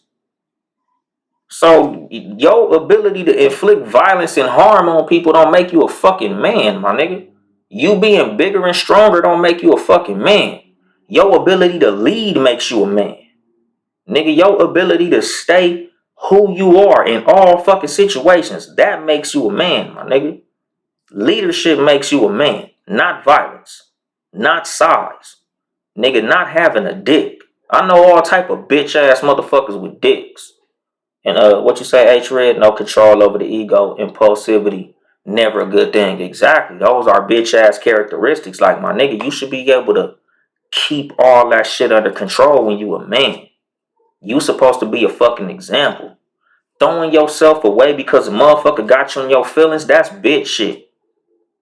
So your ability to inflict violence and harm on people don't make you a fucking man, my nigga. You being bigger and stronger don't make you a fucking man. Your ability to lead makes you a man. Nigga, your ability to stay who you are in all fucking situations, that makes you a man, my nigga. Leadership makes you a man, not violence, not size. Nigga, not having a dick. I know all type of bitch ass motherfuckers with dicks. And what you say, H-Red? No control over the ego, impulsivity, never a good thing. Exactly. Those are bitch ass characteristics. Like, my nigga, you should be able to keep all that shit under control when you a man. You supposed to be a fucking example. Throwing yourself away because a motherfucker got you in your feelings, that's bitch shit.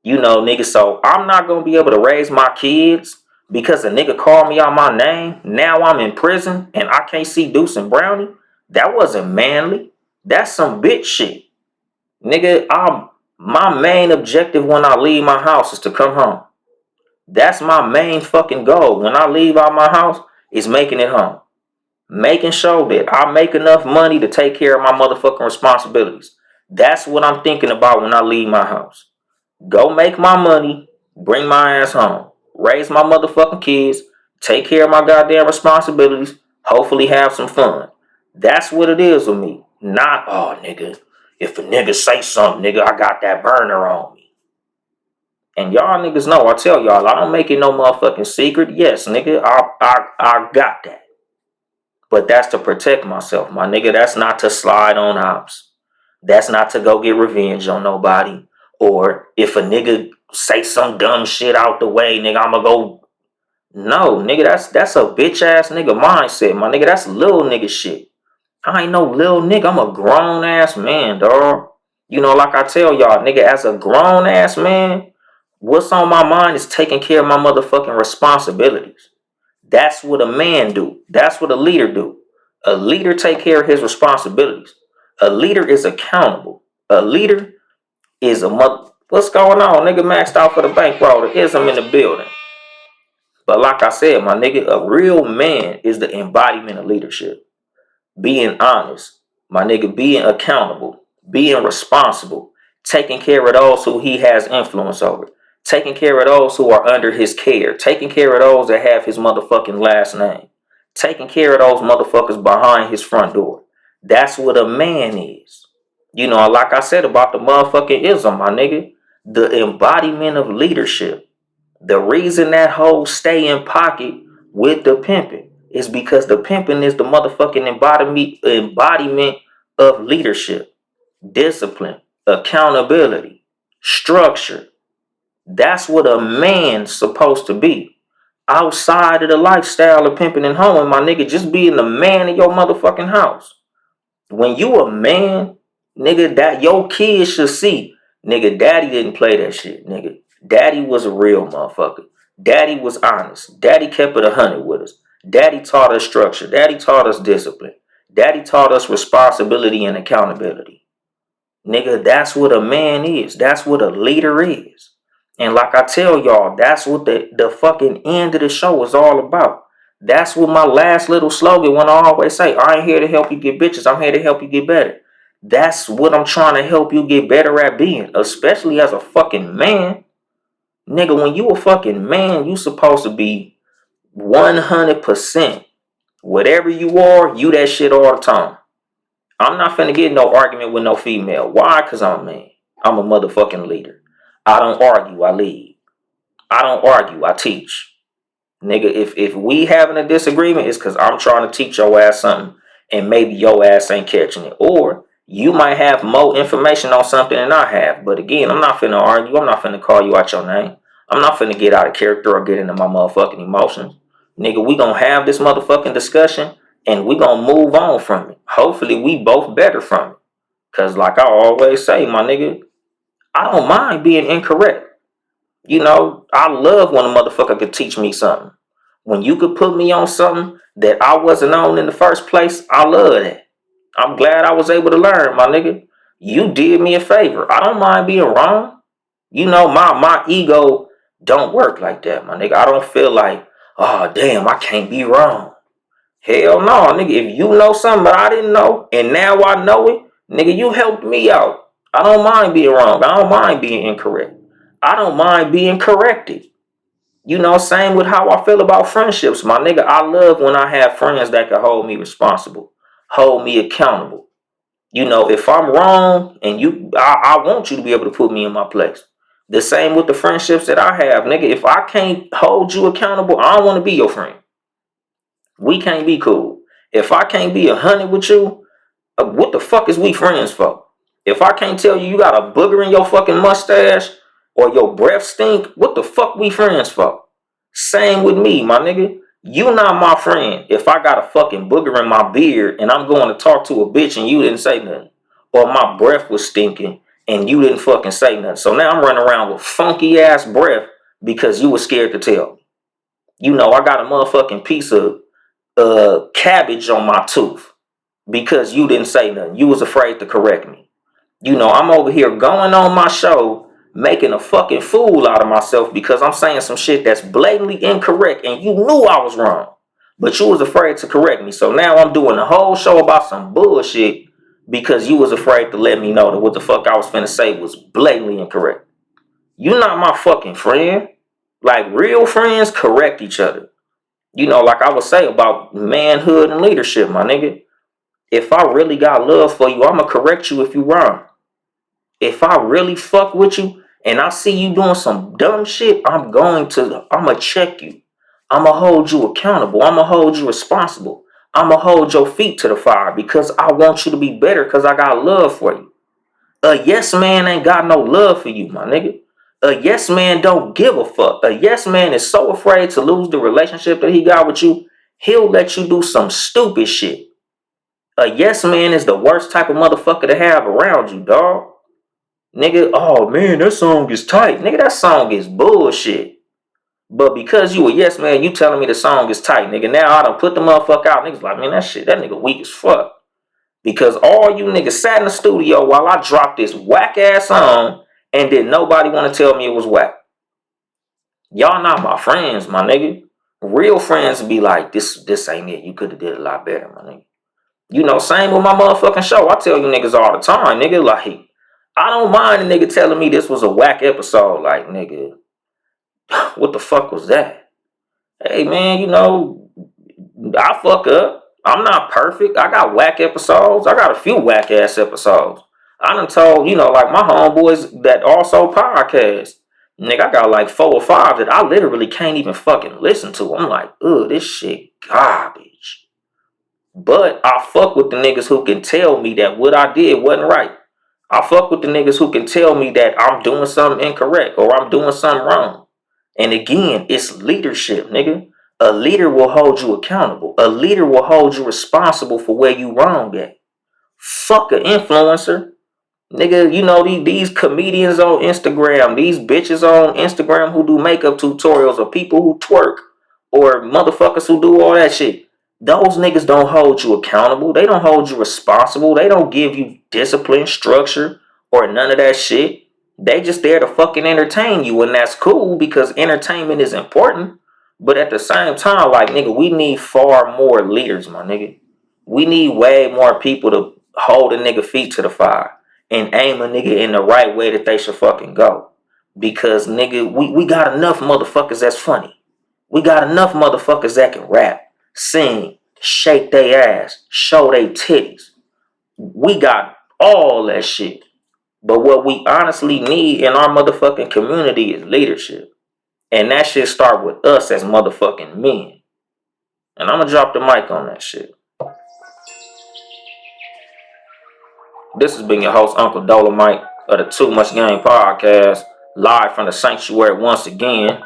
You know, nigga, so I'm not gonna be able to raise my kids because a nigga called me out my name. Now I'm in prison and I can't see Deuce and Brownie. That wasn't manly. That's some bitch shit. Nigga, my main objective when I leave my house is to come home. That's my main fucking goal. When I leave out my house, is making it home. Making sure that I make enough money to take care of my motherfucking responsibilities. That's what I'm thinking about when I leave my house. Go make my money, bring my ass home, raise my motherfucking kids, take care of my goddamn responsibilities, hopefully have some fun. That's what it is with me. Not, oh, nigga, if a nigga say something, nigga, I got that burner on me. And y'all niggas know, I tell y'all, I don't make it no motherfucking secret. Yes, nigga, I got that. But that's to protect myself, my nigga. That's not to slide on ops. That's not to go get revenge on nobody. Or if a nigga say some dumb shit out the way, nigga, I'ma go. No, nigga, that's a bitch ass nigga mindset, my nigga. That's little nigga shit. I ain't no little nigga. I'm a grown ass man, dog. You know, like I tell y'all, nigga, as a grown ass man, what's on my mind is taking care of my motherfucking responsibilities. That's what a man do. That's what a leader do. A leader take care of his responsibilities. A leader is accountable. A leader is a mother. What's going on, nigga? Maxed out for the bankroll. The ism in the building. But like I said, my nigga, a real man is the embodiment of leadership. Being honest, my nigga, being accountable, being responsible, taking care of those who he has influence over, taking care of those who are under his care, taking care of those that have his motherfucking last name, taking care of those motherfuckers behind his front door. That's what a man is. You know, like I said about the motherfucking ism, my nigga, the embodiment of leadership. The reason that hoe stay in pocket with the pimping is because the pimping is the motherfucking embodiment of leadership, discipline, accountability, structure. That's what a man's supposed to be. Outside of the lifestyle of pimping and hoeing, my nigga, just being the man in your motherfucking house. When you a man, nigga, that your kids should see, nigga, daddy didn't play that shit, nigga. Daddy was a real motherfucker. Daddy was honest. Daddy kept it 100 with us. Daddy taught us structure. Daddy taught us discipline. Daddy taught us responsibility and accountability. Nigga, that's what a man is. That's what a leader is. And like I tell y'all, that's what the fucking end of the show is all about. That's what my last little slogan when I always say, I ain't here to help you get bitches. I'm here to help you get better. That's what I'm trying to help you get better at being, especially as a fucking man. Nigga, when you a fucking man, you supposed to be 100%. Whatever you are, you that shit all the time. I'm not finna get in no argument with no female. Why? Because I'm a man. I'm a motherfucking leader. I don't argue, I lead. I don't argue, I teach. Nigga, if we having a disagreement, it's because I'm trying to teach your ass something and maybe your ass ain't catching it. Or you might have more information on something than I have. But again, I'm not finna argue. I'm not finna call you out your name. I'm not finna get out of character or get into my motherfucking emotions. Nigga, we gonna have this motherfucking discussion and we gonna move on from it. Hopefully we both better from it. Cause like I always say, my nigga, I don't mind being incorrect. You know, I love when a motherfucker could teach me something. When you could put me on something that I wasn't on in the first place, I love that. I'm glad I was able to learn, my nigga. You did me a favor. I don't mind being wrong. You know, my ego don't work like that, my nigga. I don't feel like, oh damn, I can't be wrong. Hell no, nigga. If you know something that I didn't know and now I know it, nigga, you helped me out. I don't mind being wrong. I don't mind being incorrect. I don't mind being corrected. You know, same with how I feel about friendships, my nigga. I love when I have friends that can hold me responsible, hold me accountable. You know, if I'm wrong and I want you to be able to put me in my place. The same with the friendships that I have, nigga. If I can't hold you accountable, I don't want to be your friend. We can't be cool. If I can't be 100 with you, what the fuck is we friends for? If I can't tell you you got a booger in your fucking mustache or your breath stink, what the fuck we friends for? Same with me, my nigga. You not my friend if I got a fucking booger in my beard and I'm going to talk to a bitch and you didn't say nothing. Or my breath was stinking and you didn't fucking say nothing. So now I'm running around with funky ass breath because you were scared to tell me. You know, I got a motherfucking piece of cabbage on my tooth because you didn't say nothing. You was afraid to correct me. You know, I'm over here going on my show making a fucking fool out of myself because I'm saying some shit that's blatantly incorrect and you knew I was wrong. But you was afraid to correct me. So now I'm doing a whole show about some bullshit because you was afraid to let me know that what the fuck I was finna say was blatantly incorrect. You not my fucking friend. Like real friends correct each other. You know, like I would say about manhood and leadership, my nigga. If I really got love for you, I'ma correct you if you wrong. If I really fuck with you and I see you doing some dumb shit, I'ma check you. I'ma hold you accountable. I'ma hold you responsible. I'ma hold your feet to the fire because I want you to be better because I got love for you. A yes man ain't got no love for you, my nigga. A yes man don't give a fuck. A yes man is so afraid to lose the relationship that he got with you, he'll let you do some stupid shit. A yes man is the worst type of motherfucker to have around you, dog. Nigga, oh man, that song is tight. Nigga, that song is bullshit. But because you a yes man, you telling me the song is tight, nigga. Now I done put the motherfucker out. Niggas like, man, that nigga weak as fuck. Because all you niggas sat in the studio while I dropped this whack ass song and did nobody want to tell me it was whack. Y'all not my friends, my nigga. Real friends be like, this ain't it. You could have did a lot better, my nigga. You know, same with my motherfucking show. I tell you niggas all the time, nigga, like, I don't mind a nigga telling me this was a whack episode. Like, nigga, what the fuck was that? Hey, man, you know, I fuck up. I'm not perfect. I got whack episodes. I got a few whack ass episodes. I done told, you know, like my homeboys that also podcast. Nigga, I got like 4 or 5 that I literally can't even fucking listen to. I'm like, ugh, this shit garbage. But I fuck with the niggas who can tell me that what I did wasn't right. I fuck with the niggas who can tell me that I'm doing something incorrect or I'm doing something wrong. And again, it's leadership, nigga. A leader will hold you accountable. A leader will hold you responsible for where you wrong at. Fuck an influencer. Nigga, you know, these comedians on Instagram, these bitches on Instagram who do makeup tutorials, or people who twerk, or motherfuckers who do all that shit. Those niggas don't hold you accountable. They don't hold you responsible. They don't give you discipline, structure, or none of that shit. They just there to fucking entertain you, and that's cool because entertainment is important. But at the same time, like, nigga, we need far more leaders, my nigga. We need way more people to hold a nigga feet to the fire and aim a nigga in the right way that they should fucking go. Because, nigga, we got enough motherfuckers that's funny. We got enough motherfuckers that can rap, sing, shake they ass, show they titties. We got all that shit. But what we honestly need in our motherfucking community is leadership. And that shit start with us as motherfucking men. And I'm gonna drop the mic on that shit. This has been your host, Uncle Dolemite of the Too Much Game podcast, live from the sanctuary once again.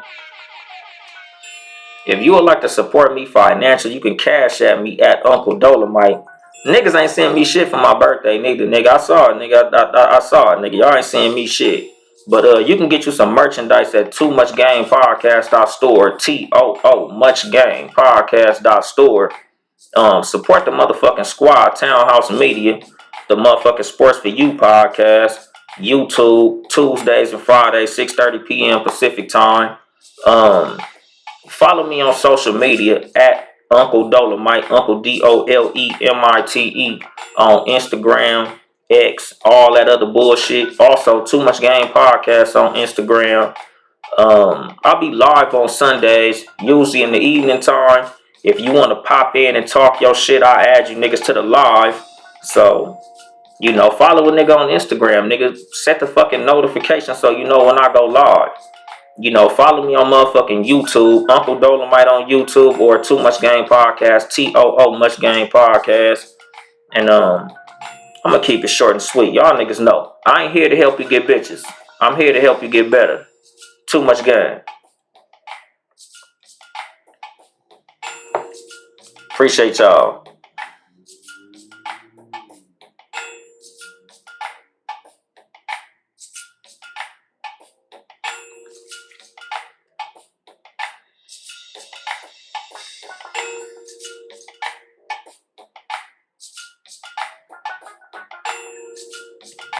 If you would like to support me financially, you can cash at me at Uncle Dolemite. Niggas ain't sending me shit for my birthday, neither. Nigga, I saw it, nigga. I saw it, nigga. Y'all ain't sending me shit. But you can get you some merchandise at Too Much Game Podcast.store. TOO Much Game Podcast.store. Support the motherfucking squad, Townhouse Media, the motherfucking Sports for You podcast, YouTube, Tuesdays and Fridays, 6:30 p.m. Pacific time. Follow me on social media at Uncle Dolemite, Uncle Dolemite on Instagram, X, all that other bullshit. Also, Too Much Game Podcast on Instagram. I'll be live on Sundays, usually in the evening time. If you want to pop in and talk your shit, I'll add you niggas to the live. So, you know, follow a nigga on Instagram. Nigga, set the fucking notification so you know when I go live. You know, follow me on motherfucking YouTube, Uncle Dolemite on YouTube, or Too Much Game Podcast, TOO Much Game Podcast. And I'm gonna keep it short and sweet. Y'all niggas know, I ain't here to help you get bitches. I'm here to help you get better. Too much game. Appreciate y'all.